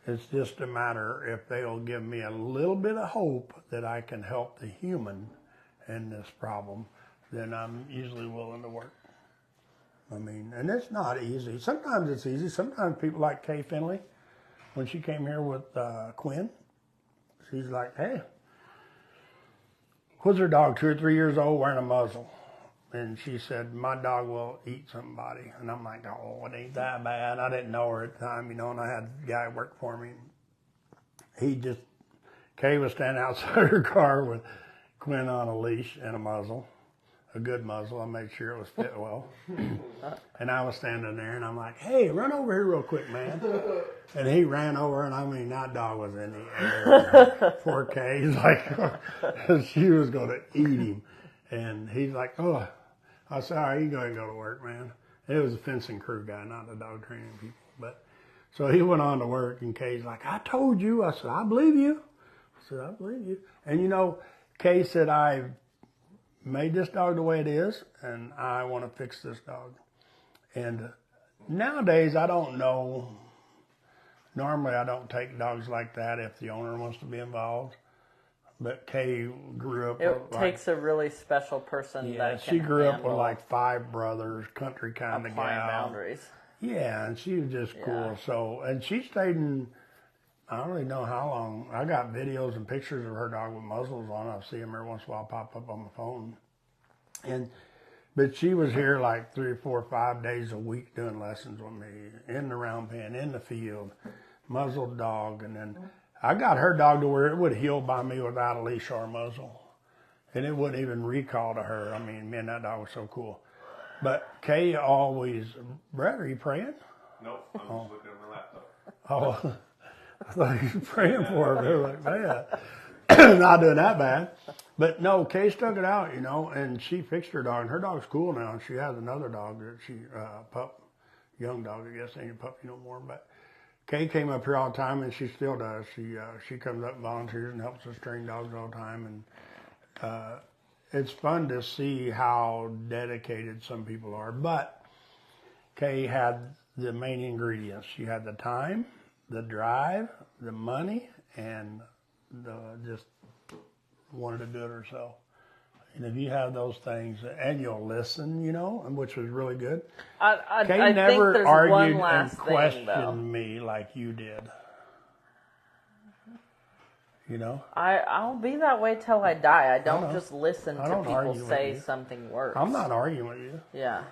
It's just a matter if they'll give me a little bit of hope that I can help the human in this problem, then I'm usually willing to work. I mean, and it's not easy. Sometimes it's easy. Sometimes people like Kay Finley, when she came here with Quinn, she's like, hey, was her dog 2 or 3 years old wearing a muzzle? And she said, my dog will eat somebody. And I'm like, oh, it ain't that bad. I didn't know her at the time, you know, and I had a guy work for me. Kay was standing outside her car with Quinn on a leash and a muzzle, a good muzzle. I made sure it was fit well. And I was standing there, and I'm like, hey, run over here real quick, man. And he ran over, and I mean, that dog was in the air. Poor Kay, he's like, she was going to eat him. And he's like, oh. I said, all right, you go ahead and go to work, man. It was a fencing crew guy, not the dog training people. But so he went on to work, and Kay's like, I told you. I said, I believe you. I said, I believe you. And, you know, Kay said, I made this dog the way it is, and I want to fix this dog. And nowadays, I don't know. Normally, I don't take dogs like that if the owner wants to be involved. But Kay grew up. It takes a really special person. Yeah, that she grew up with like 5 brothers, country kind of gal. Boundaries. Yeah, and she was just cool. So, and she stayed in, I don't really know how long. I got videos and pictures of her dog with muzzles on. I see them every once in a while pop up on my phone. But she was here like 3 or 4 or 5 days a week doing lessons with me in the round pen, in the field, muzzled dog, and then I got her dog to where it would heel by me without a leash or a muzzle. And it wouldn't even recall to her. I mean, man, that dog was so cool. But Kay always, Brett, are you praying? Nope, I'm just looking at my laptop. Oh, I thought you were praying for her. They were like, man, not doing that bad. But no, Kay stuck it out, you know, and she fixed her dog. And her dog's cool now. And she has another dog that young dog, I guess, ain't a puppy no more. But Kay came up here all the time, and she still does. She comes up and volunteers and helps us train dogs all the time. And it's fun to see how dedicated some people are. But Kay had the main ingredients. You had the time, the drive, the money, and the just wanted to do it herself. And if you have those things, and you'll listen, you know, which was really good. Kay never think argued one last and questioned thing, me like you did. You know? I'll be that way till I die. I don't just listen to people say something works. I'm not arguing with you. Yeah.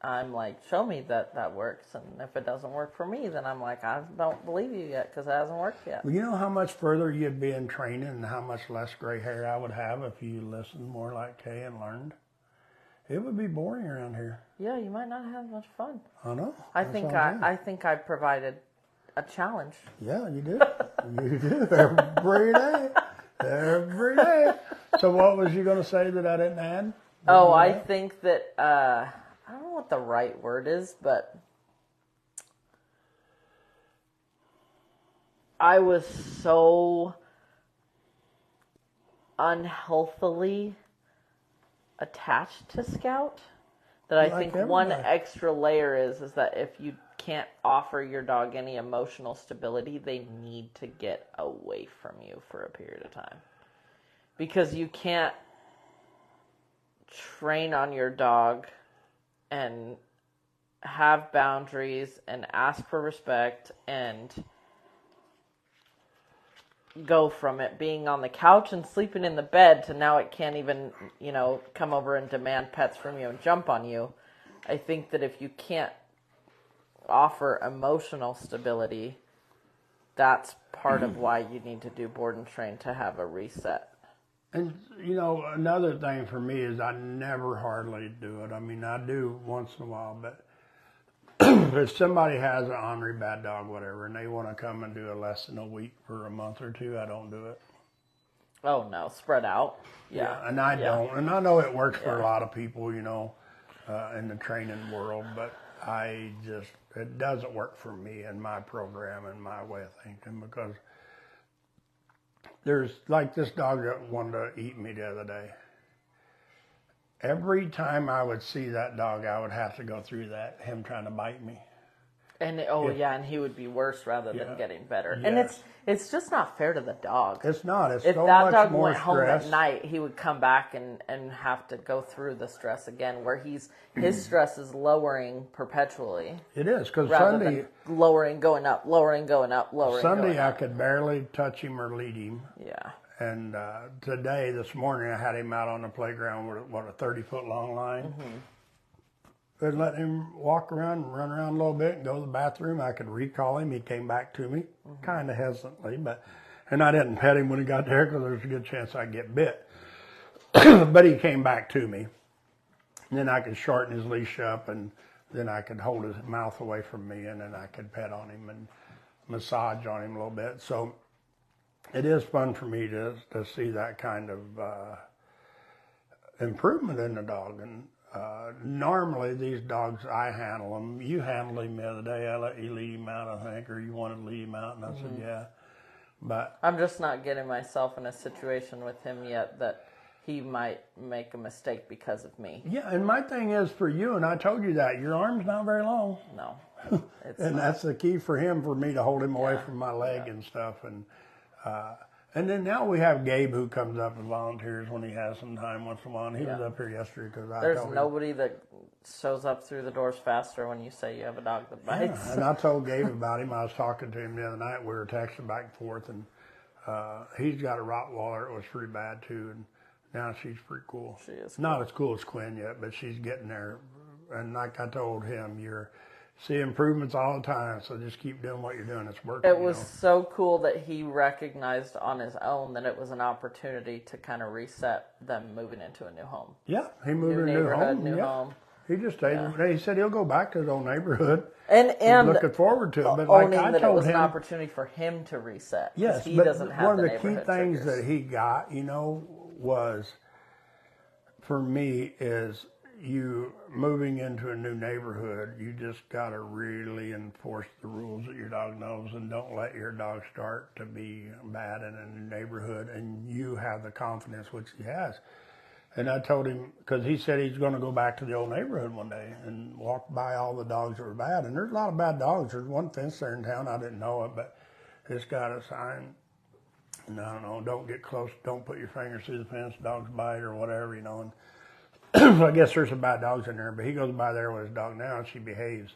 I'm like, show me that works. And if it doesn't work for me, then I'm like, I don't believe you yet because it hasn't worked yet. Well, you know how much further you'd be in training and how much less gray hair I would have if you listened more like Kay and learned? It would be boring around here. Yeah, you might not have much fun. I know. I think I provided a challenge. Yeah, you do. You do every day. Every day. So what was you going to say that I didn't add? I think that, I don't know what the right word is, but I was so unhealthily attached to Scout that I think one extra layer is that if you can't offer your dog any emotional stability, they need to get away from you for a period of time. Because you can't train on your dog and have boundaries and ask for respect and go from it being on the couch and sleeping in the bed to now it can't even, come over and demand pets from you and jump on you. I think that if you can't offer emotional stability, that's part of why you need to do board and train to have a reset. And, another thing for me is I never hardly do it. I mean, I do once in a while, but if somebody has an ornery bad dog, whatever, and they want to come and do a lesson a week for a month or two, I don't do it. Oh, no, spread out. Yeah. And I don't. And I know it works for a lot of people, in the training world, but it doesn't work for me and my program and my way of thinking, because there's like this dog that wanted to eat me the other day. Every time I would see that dog, I would have to go through him trying to bite me. And and he would be worse rather than getting better. Yes. And it's just not fair to the dog. It's not. It's if so that much dog more went home stress. at night, he would come back and have to go through the stress again, where his stress is lowering perpetually. It is, because Sunday lowering, going up, lowering, going up, lowering. Sunday going up. I could barely touch him or lead him. Yeah. And this morning, I had him out on the playground with a 30-foot long line. Mm-hmm. And let him walk around and run around a little bit and go to the bathroom. I could recall him. He came back to me, kind of hesitantly, and I didn't pet him when he got there because there's a good chance I'd get bit. But he came back to me. And then I could shorten his leash up, and then I could hold his mouth away from me, and then I could pet on him and massage on him a little bit. So it is fun for me to see that kind of improvement in the dog. And normally these dogs, I handle them. You handled him the other day. I let you lead him out, I think, or you wanted to lead him out, and I said, yeah. But I'm just not getting myself in a situation with him yet that he might make a mistake because of me. Yeah, and my thing is for you, and I told you that, your arm's not very long. No. And that's the key for me to hold him away from my leg and stuff. And then now we have Gabe, who comes up and volunteers when he has some time once in a while. And he was up here yesterday because there's nobody that shows up through the doors faster when you say you have a dog that bites. Yeah, and I told Gabe about him. I was talking to him the other night. We were texting back and forth, and he's got a Rottweiler. It was pretty bad too, and now she's pretty cool. She is cool. Not as cool as Quinn yet, but she's getting there. And like I told him, see improvements all the time, so just keep doing what you're doing. It's working. It was so cool that he recognized on his own that it was an opportunity to kind of reset them moving into a new home. Yeah, he moved to a new home. New home. He just stayed. Yeah. He said he'll go back to his old neighborhood. And he's looking forward to it. But like I told him, it was an opportunity for him to reset. Yes, he but doesn't have one of the key triggers. things that he got, was for me is you moving into a new neighborhood. You just got to really enforce the rules that your dog knows, and don't let your dog start to be bad in a new neighborhood. And you have the confidence, which he has. And I told him, because he said he's going to go back to the old neighborhood one day and walk by all the dogs that were bad. And there's a lot of bad dogs. There's one fence there in town, I didn't know it, but it's got a sign, and I don't know, don't get close, don't put your fingers through the fence, dogs bite or whatever, you know. And so I guess there's some bad dogs in there, but he goes by there with his dog now, and she behaves.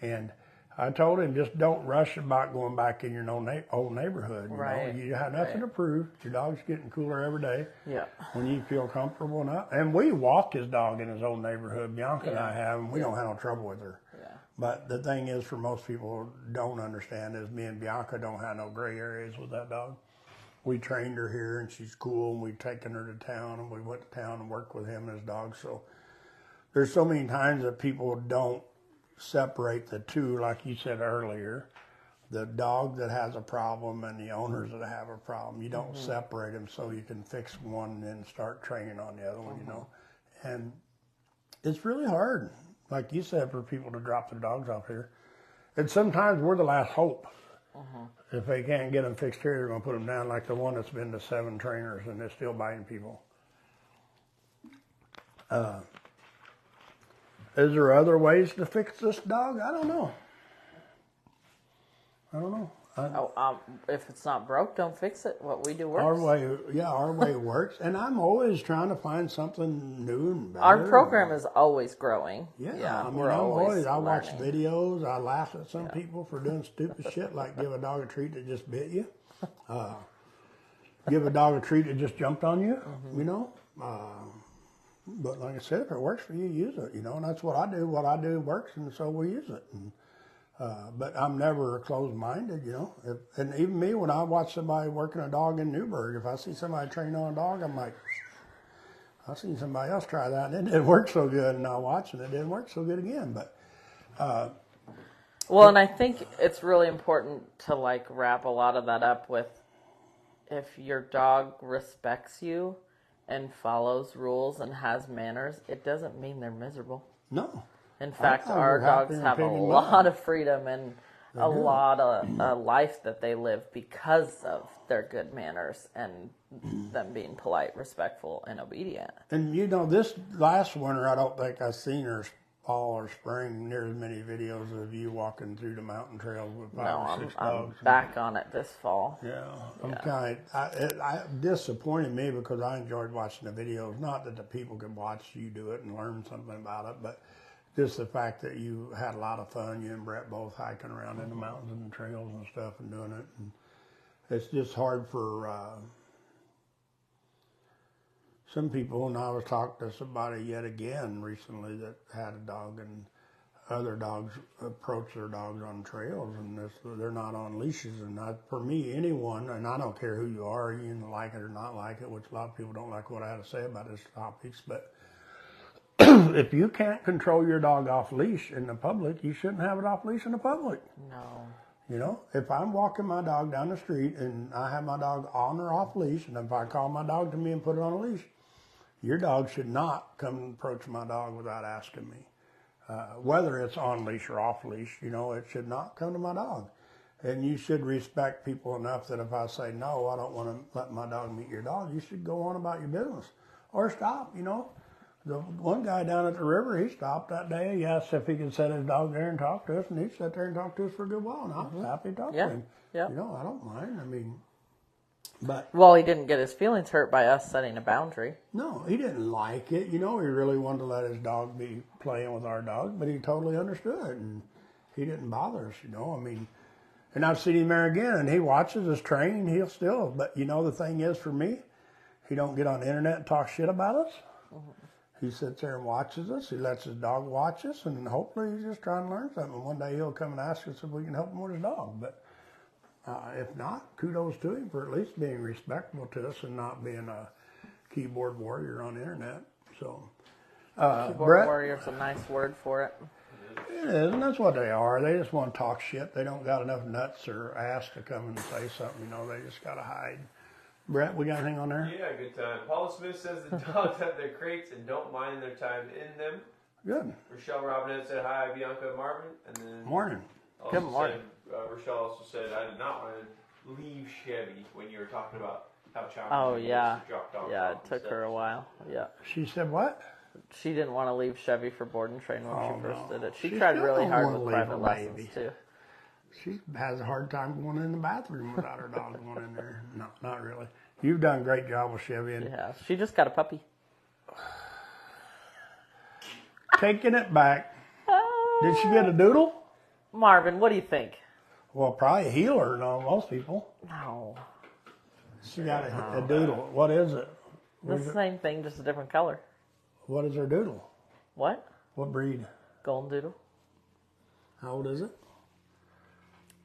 And I told him, just don't rush about going back in your old neighborhood. You know, you have nothing to prove. Your dog's getting cooler every day. Yeah. When you feel comfortable enough. And we walked his dog in his old neighborhood. Bianca and I have, and we don't have no trouble with her. Yeah. But the thing is, for most people don't understand, is me and Bianca don't have no gray areas with that dog. We trained her here, and she's cool, and we've taken her to town, and we went to town and worked with him and his dog. So there's so many times that people don't separate the two, like you said earlier, the dog that has a problem and the owners that have a problem. You don't separate them so you can fix one and then start training on the other one, you know. And it's really hard, like you said, for people to drop their dogs off here. And sometimes we're the last hope. If they can't get them fixed here, they're going to put them down, like the one that's been to 7 trainers and they're still biting people. Is there other ways to fix this dog? I don't know. If it's not broke, don't fix it. What we do works. Our way works. And I'm always trying to find something new and better. Our program is always growing. Yeah, I mean, I watch videos. I laugh at some people for doing stupid shit, like give a dog a treat that just bit you. Give a dog a treat that just jumped on you, you know. But like I said, if it works for you, use it, you know, and that's what I do. What I do works, and so we use it. And, but I'm never closed-minded, you know. And even me, when I watch somebody working a dog in Newburgh, if I see somebody train on a dog, I'm like, I've seen somebody else try that, and it didn't work so good, and I watch, and it didn't work so good again. But well, and I think it's really important to, like, wrap a lot of that up with, if your dog respects you and follows rules and has manners, it doesn't mean they're miserable. No. In fact, our dogs have a lot of freedom and a lot of life that they live because of their good manners and them being polite, respectful, and obedient. And you know, this last winter, I don't think I've seen her fall or spring near as many videos of you walking through the mountain trails with 5 or 6 dogs. I'm back on it this fall. Yeah, I'm kind of, it disappointed me because I enjoyed watching the videos. Not that the people could watch you do it and learn something about it, but just the fact that you had a lot of fun, you and Brett both hiking around in the mountains and the trails and stuff and doing it. And it's just hard for some people, and I was talking to somebody yet again recently that had a dog, and other dogs approach their dogs on trails, and they're not on leashes. And for me, anyone, and I don't care who you are, you can like it or not like it, which a lot of people don't like what I have to say about this topics, but if you can't control your dog off leash in the public, you shouldn't have it off leash in the public. No. You know, if I'm walking my dog down the street and I have my dog on or off leash, and if I call my dog to me and put it on a leash, your dog should not come and approach my dog without asking me. Whether it's on leash or off leash, you know, it should not come to my dog. And you should respect people enough that if I say, no, I don't want to let my dog meet your dog, you should go on about your business. Or stop, you know. The one guy down at the river, he stopped that day. He asked if he could set his dog there and talk to us, and he sat there and talked to us for a good while, and I was happy to talk to him. Yeah. You know, I don't mind. I mean, but... Well, he didn't get his feelings hurt by us setting a boundary. No, he didn't like it. You know, he really wanted to let his dog be playing with our dog, but he totally understood, and he didn't bother us, you know. I mean, and I've seen him there again, and he watches us train. He'll still, but you know, the thing is for me, he don't get on the internet and talk shit about us. He sits there and watches us. He lets his dog watch us, and hopefully he's just trying to learn something. And one day he'll come and ask us if we can help him with his dog. But if not, kudos to him for at least being respectful to us and not being a keyboard warrior on the internet. So, Keyboard Brett, warrior is a nice word for it. It is, and that's what they are. They just want to talk shit. They don't got enough nuts or ass to come and say something. You know, they just got to hide. Brett, we got anything on there? Yeah, good time. Paula Smith says the dogs have their crates and don't mind their time in them. Good. Rochelle Robinette said, hi, Bianca and Marvin. And then Morning. Good morning. Rochelle also said, I did not want to leave Chevy when you were talking about how challenging Oh, it is yeah. to drop dogs Yeah, off it and took stuff. her a while. Yeah. She said what? She didn't want to leave Chevy for board and train when she first no. did it. She She tried still really don't hard wanna with leave private her lessons, baby. too. She has a hard time going in the bathroom without her dog going in there. No, not really. You've done a great job with Chevy. And Yeah, she just got a puppy. taking it back. Did she get a doodle? Marvin, what do you think? Well, probably a healer, no, most people. No. She got a doodle. What is it? The same thing, just a different color. What is her doodle? What? What breed? Golden Doodle. How old is it?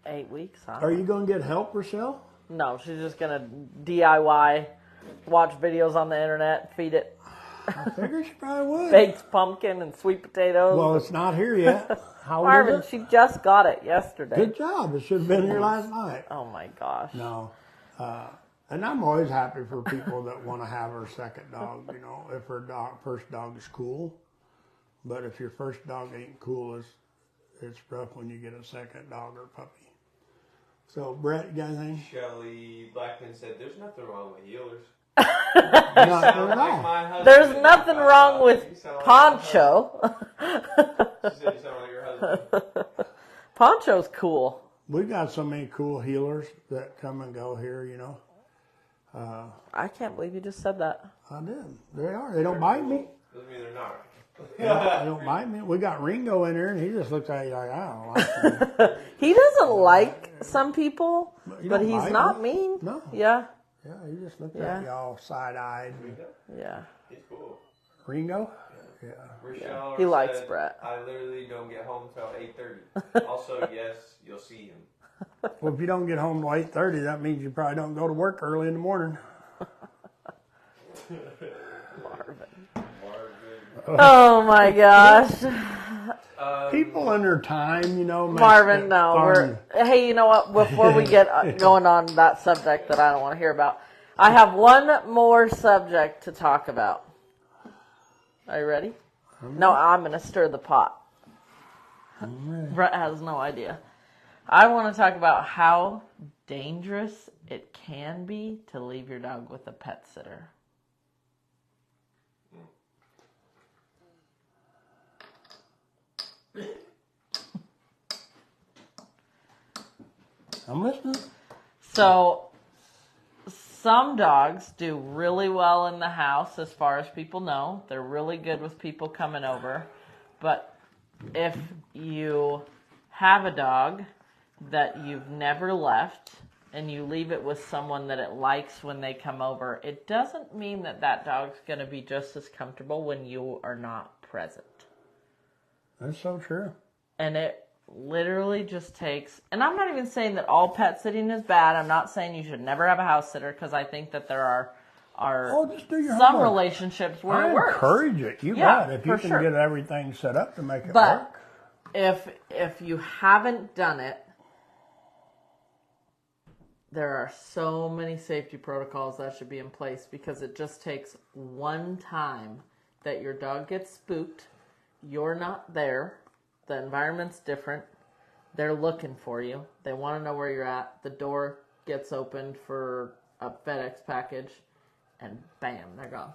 8 weeks, huh? Are you going to get help, Rochelle? No, she's just going to DIY, watch videos on the internet, feed it I figured she probably would. baked pumpkin and sweet potatoes. Well, it's not here yet. How old Marvin, is it? she just got it yesterday. Good job. It should have been here last night. Oh my gosh. No. And I'm always happy for people that want to have her second dog, you know, if her first dog is cool. But if your first dog ain't cool, it's rough when you get a second dog or puppy. So, Brett, you got anything? Shelly Blackman said, "There's nothing wrong with healers." Nothing Sound at like all. my husband. There's nothing wrong with You sound like Poncho. my husband. She said you sound like your husband. Poncho's cool. We've got so many cool healers that come and go here, you know. I can't believe you just said that. I did. They are. They don't bite me. Doesn't mean they're not. They don't bite me. We got Ringo in there, and he just looks at you like, I don't like you. He doesn't like some people, He but don't he's bite not me. mean. No. Yeah, Yeah, he just looked Yeah. at you all side-eyed. yeah. He's cool. Ringo? Yeah. Rochelle He likes said, Brett. I literally don't get home till 8:30. Also, yes, you'll see him. Well, if you don't get home till 8:30, that means you probably don't go to work early in the morning. Marvin. Marvin. Oh my gosh. People in their time, you know. Marvin, no. Hey, you know what? Before we get going on that subject that I don't want to hear about, I have one more subject to talk about. Are you ready? No, I'm going to stir the pot. Brett has no idea. I want to talk about how dangerous it can be to leave your dog with a pet sitter. I'm listening. So, some dogs do really well in the house, as far as people know. They're really good with people coming over. But if you have a dog that you've never left and you leave it with someone that it likes when they come over, it doesn't mean that that dog's going to be just as comfortable when you are not present. That's so true. And it literally just takes, and I'm not even saying that all pet sitting is bad. I'm not saying you should never have a house sitter, because I think that there are Just do your some homework. relationships where I it works. encourage it. You Yeah, bet. If you for can sure. get everything set up to make it But work. if you haven't done it, there are so many safety protocols that should be in place, because it just takes one time that your dog gets spooked, you're not there, the environment's different, they're looking for you, they want to know where you're at, the door gets opened for a FedEx package, and bam, they're gone.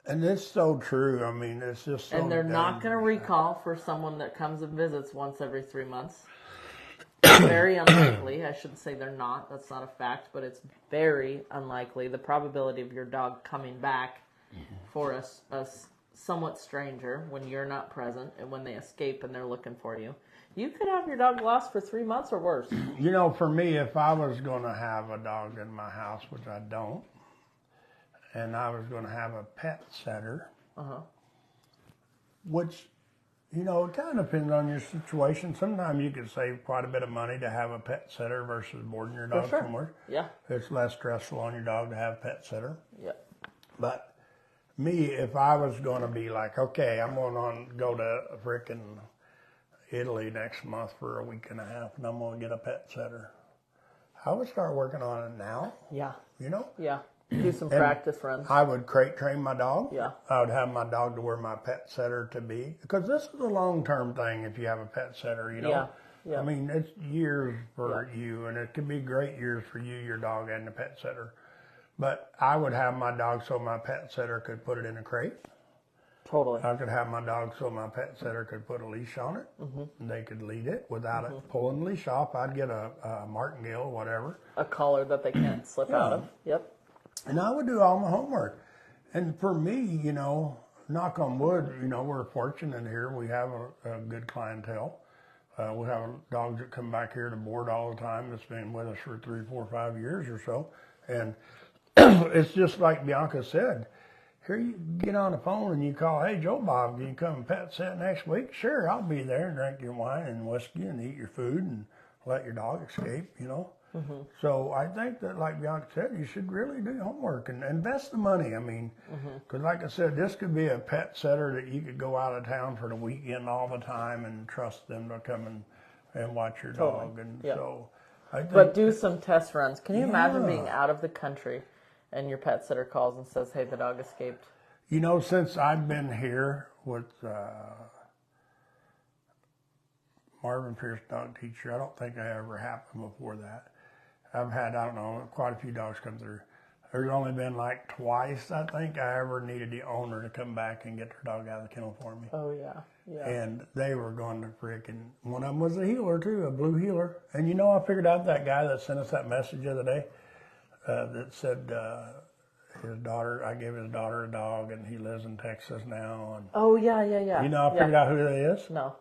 And it's so true. I mean, it's just so And they're not damn- going to recall for someone that comes and visits once every 3 months. Very unlikely. I shouldn't say they're not. That's not a fact, but it's very unlikely. The probability of your dog coming back for a somewhat stranger when you're not present and when they escape and they're looking for you. You could have your dog lost for 3 months or worse. You know, for me, if I was going to have a dog in my house, which I don't, and I was going to have a pet setter, which, you know, it kind of depends on your situation. Sometimes you could save quite a bit of money to have a pet sitter versus boarding your dog sure. somewhere. Yeah. It's less stressful on your dog to have a pet sitter. Yeah. But me, if I was going to be like, okay, I'm going to go to frickin' Italy next month for a week and a half, and I'm going to get a pet sitter, I would start working on it now, Yeah. you know? Yeah. Do some And practice runs. I would crate train my dog. Yeah. I would have my dog to where my pet setter to be. Because this is a long-term thing if you have a pet setter, you know? Yeah. Yeah. I mean, it's years for you, and it can be great years for you, your dog, and the pet setter. But I would have my dog so my pet sitter could put it in a crate. Totally. I could have my dog so my pet sitter could put a leash on it. And they could lead it without it pulling the leash off. I'd get a martingale, whatever. A collar that they can't slip out of. Yep. And I would do all my homework. And for me, you know, knock on wood, you know, we're fortunate here. We have a good clientele. We have dogs that come back here to board all the time. That's been with us for 3, 4, 5 years or so. And it's just like Bianca said. Here you get on the phone and you call, hey, Joe Bob, can you come and pet sit next week? Sure, I'll be there and drink your wine and whiskey and eat your food and let your dog escape, you know. So I think that, like Bianca said, you should really do homework and invest the money. I mean, because like I said, this could be a pet sitter that you could go out of town for the weekend all the time and trust them to come and watch your dog. And so I think. But do some test runs. Can you imagine being out of the country and your pet sitter calls and says, hey, the dog escaped? You know, since I've been here with Marvin Pierce Dog Teacher, I don't think I ever happened before that. I've had, I don't know, quite a few dogs come through. There's only been like twice, I think, I ever needed the owner to come back and get their dog out of the kennel for me. Oh, yeah. And they were going to freaking, one of them was a healer too, a blue healer. And you know, I figured out that guy that sent us that message the other day that said his daughter, I gave his daughter a dog and he lives in Texas now. And oh, yeah. you know, I figured out who that is? No.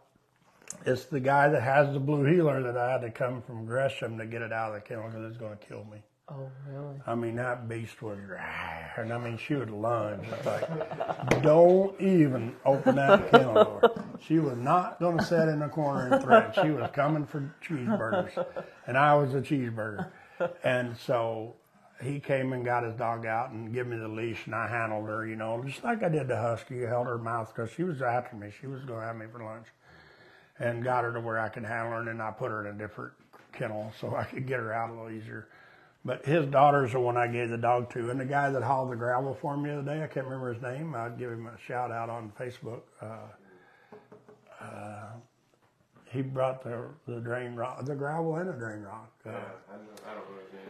It's the guy that has the blue healer that I had to come from Gresham to get it out of the kennel because it's going to kill me. Oh, really? I mean, that beast was, and I mean, she would lunge. It's like, don't even open that kennel door. She was not going to sit in the corner and threaten. She was coming for cheeseburgers, and I was a cheeseburger. And so he came and got his dog out and gave me the leash, and I handled her, you know, just like I did the husky. I held her mouth because she was after me. She was going to have me for lunch. And got her to where I could handle her, and then I put her in a different kennel so I could get her out a little easier. But his daughter's the one I gave the dog to. And the guy that hauled the gravel for me the other day, I can't remember his name. I'd give him a shout out on Facebook. He brought the drain rock, the gravel and the drain rock. I don't know his name.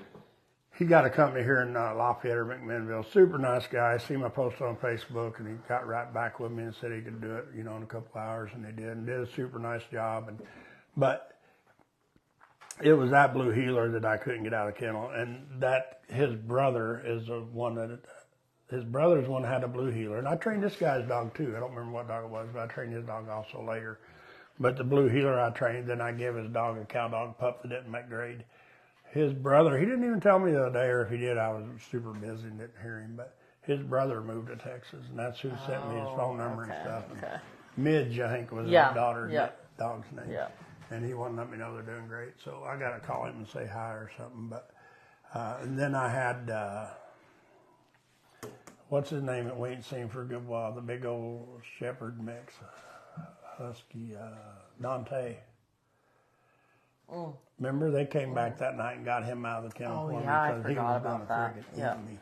He got a company here in Lafayette or McMinnville. Super nice guy. I seen my post on Facebook, and he got right back with me and said he could do it, you know, in a couple hours, and he did, and did a super nice job. But it was that blue healer that I couldn't get out of the kennel, and that his brother is the one that his brother's one that had a blue healer, and I trained this guy's dog too. I don't remember what dog it was, but I trained his dog also later. But the blue healer I trained, then I gave his dog a cow dog pup that didn't make grade. His brother, he didn't even tell me the other day, or if he did, I was super busy and didn't hear him, but his brother moved to Texas, and that's who sent me his phone number and stuff. And Midge, I think, was his daughter's dog's name. Yeah. And he wouldn't let me know they're doing great, so I got to call him and say hi or something. But and then I had, what's his name that we ain't seen for a good while, the big old shepherd mix, husky, Dante. Remember, they came back that night and got him out of the kennel for me because he was going to friggin' eat me.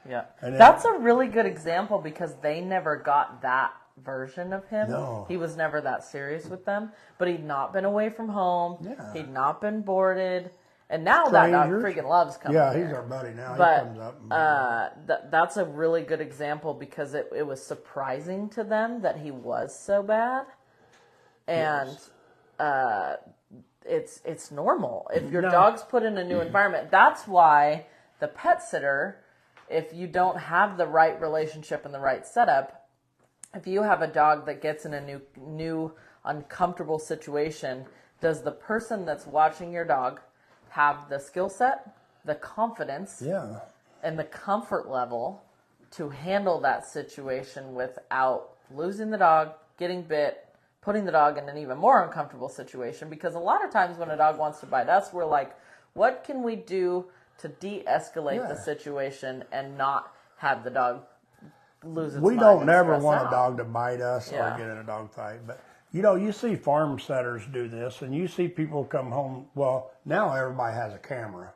Yeah, that's a really good example because they never got that version of him. No. He was never that serious with them, but he'd not been away from home. Yeah. He'd not been boarded. And now that dog freaking loves coming Yeah, here. He's our buddy now. But, he comes up. And that's a really good example because it was surprising to them that he was so bad. And it's normal. If your dog's put in a new environment, that's why the pet sitter, if you don't have the right relationship and the right setup, if you have a dog that gets in a new uncomfortable situation, does the person that's watching your dog have the skill set, the confidence, and the comfort level to handle that situation without losing the dog, getting bit, putting the dog in an even more uncomfortable situation? Because a lot of times when a dog wants to bite us, we're like, what can we do to de-escalate the situation and not have the dog lose its mind? We don't never want a dog to bite us or get in a dog fight. But, you know, you see farm setters do this, and you see people come home. Well, now everybody has a camera.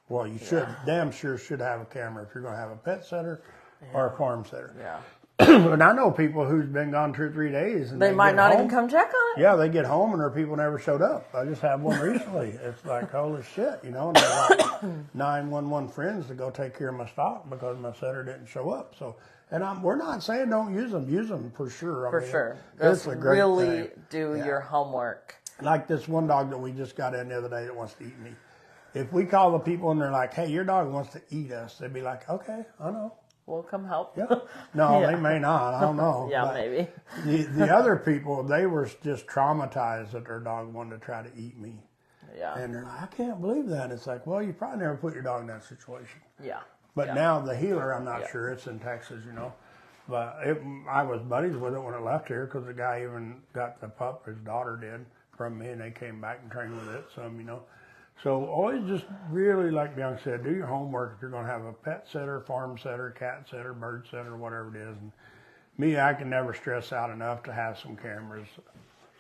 Well, you should, damn sure should have a camera if you're going to have a pet setter or a farm setter. And I know people who's been gone 2 or 3 days. And they might not home. even come check on it. Yeah, they get home and their people never showed up. I just had one recently. It's like, holy shit, you know. And they're like 911 friends to go take care of my stock because my setter didn't show up. So, and we're not saying don't use them. Use them for sure. For sure. It's a great really thing. do your homework. Like this one dog that we just got in the other day that wants to eat me. If we call the people and they're like, hey, your dog wants to eat us, they'd be like, okay, I know. We'll come help. Yeah. No, they may not. I don't know. Yeah, maybe. The other people, they were just traumatized that their dog wanted to try to eat me. Yeah. And they're like, I can't believe that. It's like, well, you probably never put your dog in that situation. Yeah. But now the healer, I'm not sure. It's in Texas, you know. But I was buddies with it when it left here because the guy even got the pup, his daughter did, from me, and they came back and trained with it some, you know. So always just really, like Bianca said, do your homework if you're going to have a pet sitter, farm sitter, cat sitter, bird sitter, whatever it is. And me, I can never stress out enough to have some cameras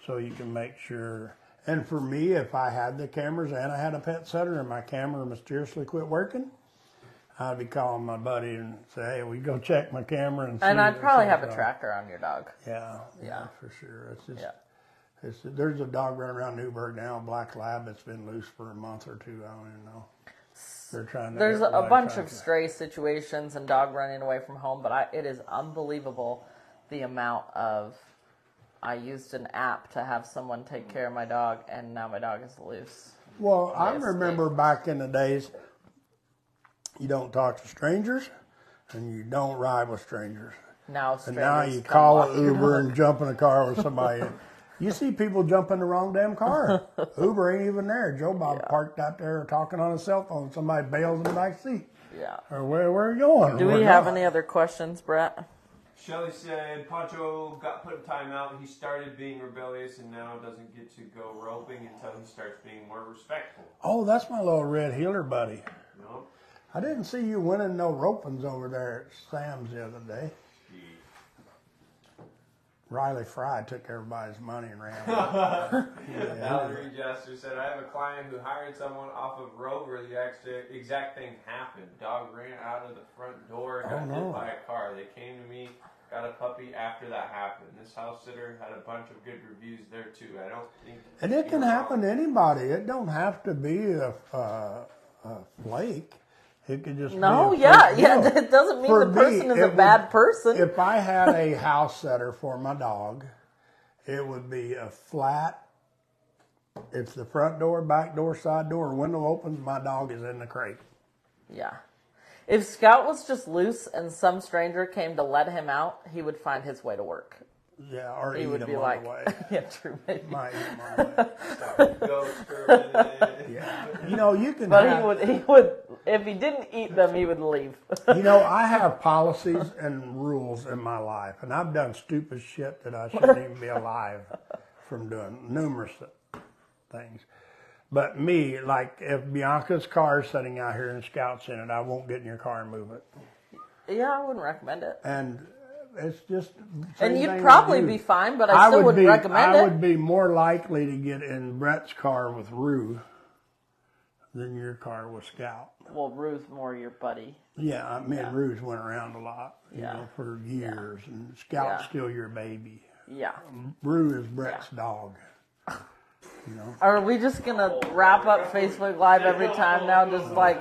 so you can make sure. And for me, if I had the cameras and I had a pet sitter and my camera mysteriously quit working, I'd be calling my buddy and say, hey, we go check my camera and see. And I'd probably have a tracker on your dog. Yeah, for sure. It's just... There's a dog running around Newburgh now, a black lab that's been loose for a month or two. I don't even know. They're trying to. There's a bunch of stray situations and dog running away from home, but it is unbelievable the amount of. I used an app to have someone take care of my dog, and now my dog is loose. Well, I remember back in the days, you don't talk to strangers, and you don't ride with strangers. Now strangers. And now you call an Uber and jump in a car with somebody. You see people jump in the wrong damn car. Uber ain't even there. Joe Bob parked out there talking on his cell phone. Somebody bails in the back seat. Yeah. Or where are you going? Do we have any other questions, Brett? Shelly said, Poncho got put in timeout. He started being rebellious and now doesn't get to go roping until he starts being more respectful. Oh, that's my little red heeler buddy. Nope. I didn't see you winning no ropings over there at Sam's the other day. Riley Fry took everybody's money and ran away. Valerie Jester said, I have a client who hired someone off of Rover. The exact thing happened. Dog ran out of the front door, got hit by a car. They came to me, got a puppy after that happened. This house sitter had a bunch of good reviews there too. I don't think... And it can happen to anybody. It don't have to be a flake. It could just be it doesn't mean the person is a bad person. If I had a house setter for my dog, it would be a flat. If the front door, back door, side door, window opens, my dog is in the crate. Yeah. If Scout was just loose and some stranger came to let him out, he would find his way to work. Yeah, or he eat would him be on like, the way. Yeah, true, maybe. Might eat him on the way. Yeah. You know, you can. But he would. If he didn't eat them, he would leave. You know, I have policies and rules in my life, and I've done stupid shit that I shouldn't even be alive from doing, numerous things. But me, like, if Bianca's car is sitting out here and Scout's in it, I won't get in your car and move it. Yeah, I wouldn't recommend it. And it's just... And you'd probably be fine, but I still wouldn't recommend it. I would be more likely to get in Brett's car with Rue than your car with Scout. Well, Rue's more your buddy. Yeah, me and Rue's went around a lot, you know, for years, and Scout's still your baby. Yeah. Rue is Brett's dog. You know. Are we just gonna wrap up Facebook Live every time now, just like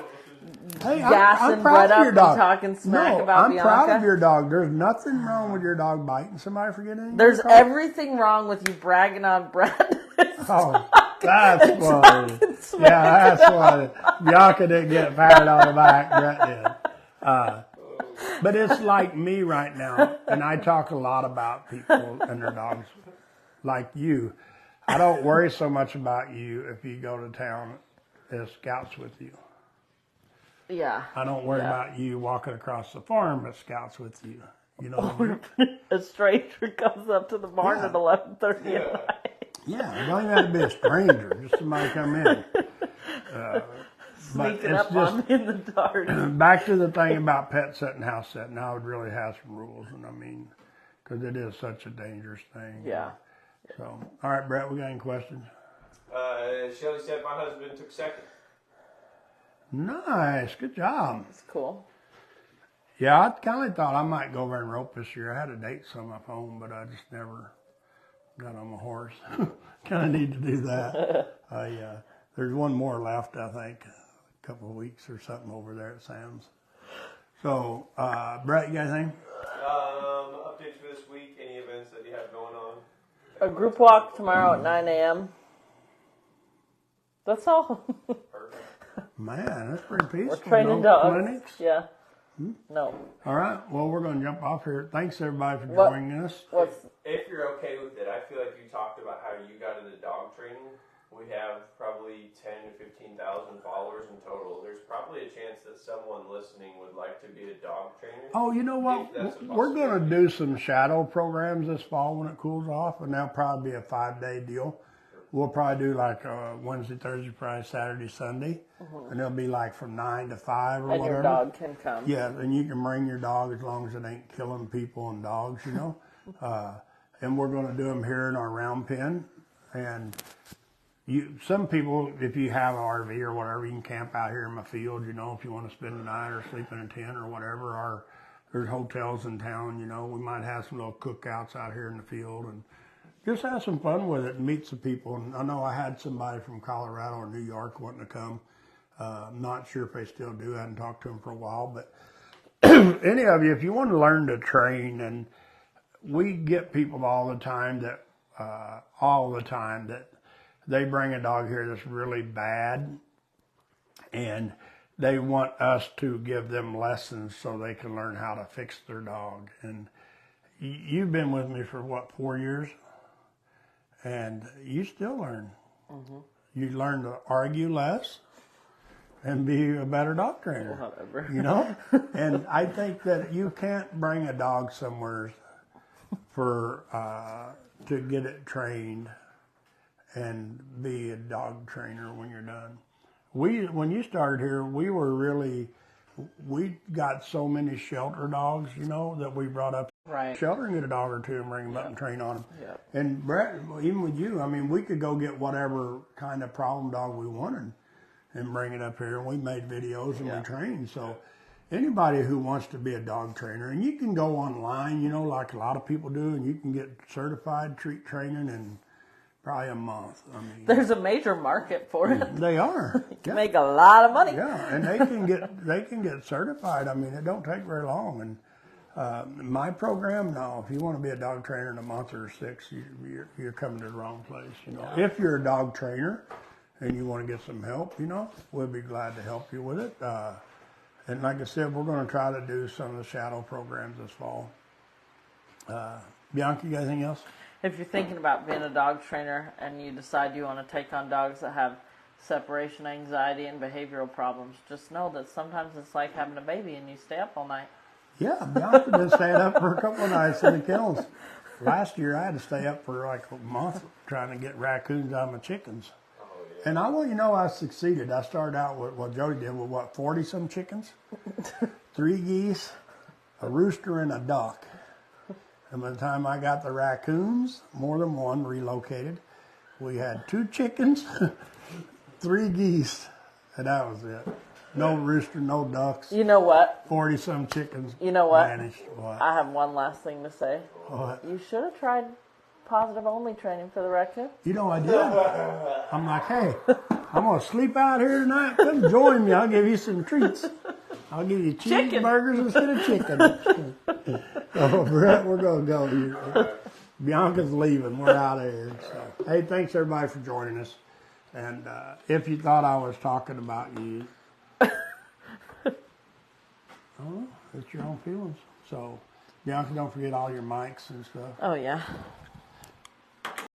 gassing Brett up and talking smack about Bianca? I'm proud of your dog. There's nothing wrong with your dog biting somebody for getting anything. There's everything wrong with you bragging on Brett. Oh, that's funny. Yeah, that's funny. Bianca didn't get patted on the back. Brett did. But it's like me right now, and I talk a lot about people and their dogs like you. I don't worry so much about you if you go to town as Scout's with you. Yeah. I don't worry about you walking across the farm as Scout's with you. You know what I mean? A stranger comes up to the barn at 11:30 at night. Yeah, you don't even have to be a stranger. Just somebody come in. Sneaking up on me in the dark. Back to the thing about pet sitting, house sitting. I would really have some rules, and I mean, because it is such a dangerous thing. Yeah. So, all right, Brett, we got any questions? Shelly said my husband took second. Nice, good job. That's cool. Yeah, I kind of thought I might go over and rope this year. I had a date set on my phone, but I just never got on my horse. Kind of need to do that. There's one more left, I think, a couple of weeks or something over there at Sam's. So, Brett, you got anything? Updates for this week, any events that you have going on? A group walk tomorrow at 9 a.m. That's all. Perfect. Man, that's pretty peaceful. We're training no dogs. clinics? Yeah. No. All right. Well, we're going to jump off here. Thanks, everybody, for joining us. If you're okay with it, I feel like you talked about how you got into dog training. We have probably 10 to 15,000 followers in total. There's probably a chance that someone listening would like to be a dog trainer. Oh, you know what? We're going to do some shadow programs this fall when it cools off, and that'll probably be a 5-day deal. We'll probably do like Wednesday, Thursday, Friday, Saturday, Sunday, and it'll be like from 9 to 5 or whatever. And your dog can come. Yeah, and you can bring your dog as long as it ain't killing people and dogs, you know. And we're going to do them here in our round pen. And some people, if you have an RV or whatever, you can camp out here in my field, you know, if you want to spend the night or sleep in a tent or whatever. Or there's hotels in town, you know. We might have some little cookouts out here in the field and just have some fun with it and meet some people. And I know I had somebody from Colorado or New York wanting to come. I'm not sure if they still do. I haven't talked to them for a while. But any of you, if you want to learn to train, and we get people all the time that they bring a dog here that's really bad, and they want us to give them lessons so they can learn how to fix their dog. And you've been with me for, what, 4 years? And you still learn. Mm-hmm. You learn to argue less and be a better dog trainer. Whatever. You know? And I think that you can't bring a dog somewhere for to get it trained and be a dog trainer when you're done. When you started here, we got so many shelter dogs, you know, that we brought up. Right. Shelter and get a dog or two and bring them up and train on them. Yep. And Brett, even with you, I mean, we could go get whatever kind of problem dog we wanted and bring it up here. And we made videos and we trained. So anybody who wants to be a dog trainer, and you can go online, you know, like a lot of people do, and you can get certified treat training in probably a month. I mean, there's a major market for it. They are. You can make a lot of money. Yeah, and they can get certified. I mean, it don't take very long. And my program, no, if you want to be a dog trainer in a month or 6, you're coming to the wrong place. You know, if you're a dog trainer and you want to get some help, you know, we'll be glad to help you with it. And like I said, we're going to try to do some of the shadow programs this fall. Bianca, you got anything else? If you're thinking about being a dog trainer and you decide you want to take on dogs that have separation anxiety and behavioral problems, just know that sometimes it's like having a baby and you stay up all night. Yeah, Bianca's been staying up for a couple of nights in the kennels. Last year, I had to stay up for like a month trying to get raccoons out of my chickens. Oh, yeah. And I want you to know I succeeded. I started out with what Jody did with, 40-some chickens? 3 geese, a rooster, and a duck. And by the time I got the raccoons, more than one relocated, we had 2 chickens, 3 geese, and that was it. No rooster, no ducks. You know what? 40-some chickens. You know what? Vanished. What? I have one last thing to say. What? You should have tried positive-only training for the raccoon. You know I did. I'm like, hey, I'm going to sleep out here tonight. Come join me. I'll give you some treats. I'll give you cheeseburgers instead of chicken. So, Brett, we're going to go here. Bianca's leaving. We're out of here. So, hey, thanks, everybody, for joining us. And if you thought I was talking about you, oh, it's your own feelings. So, Bianca, don't forget all your mics and stuff. Oh, yeah.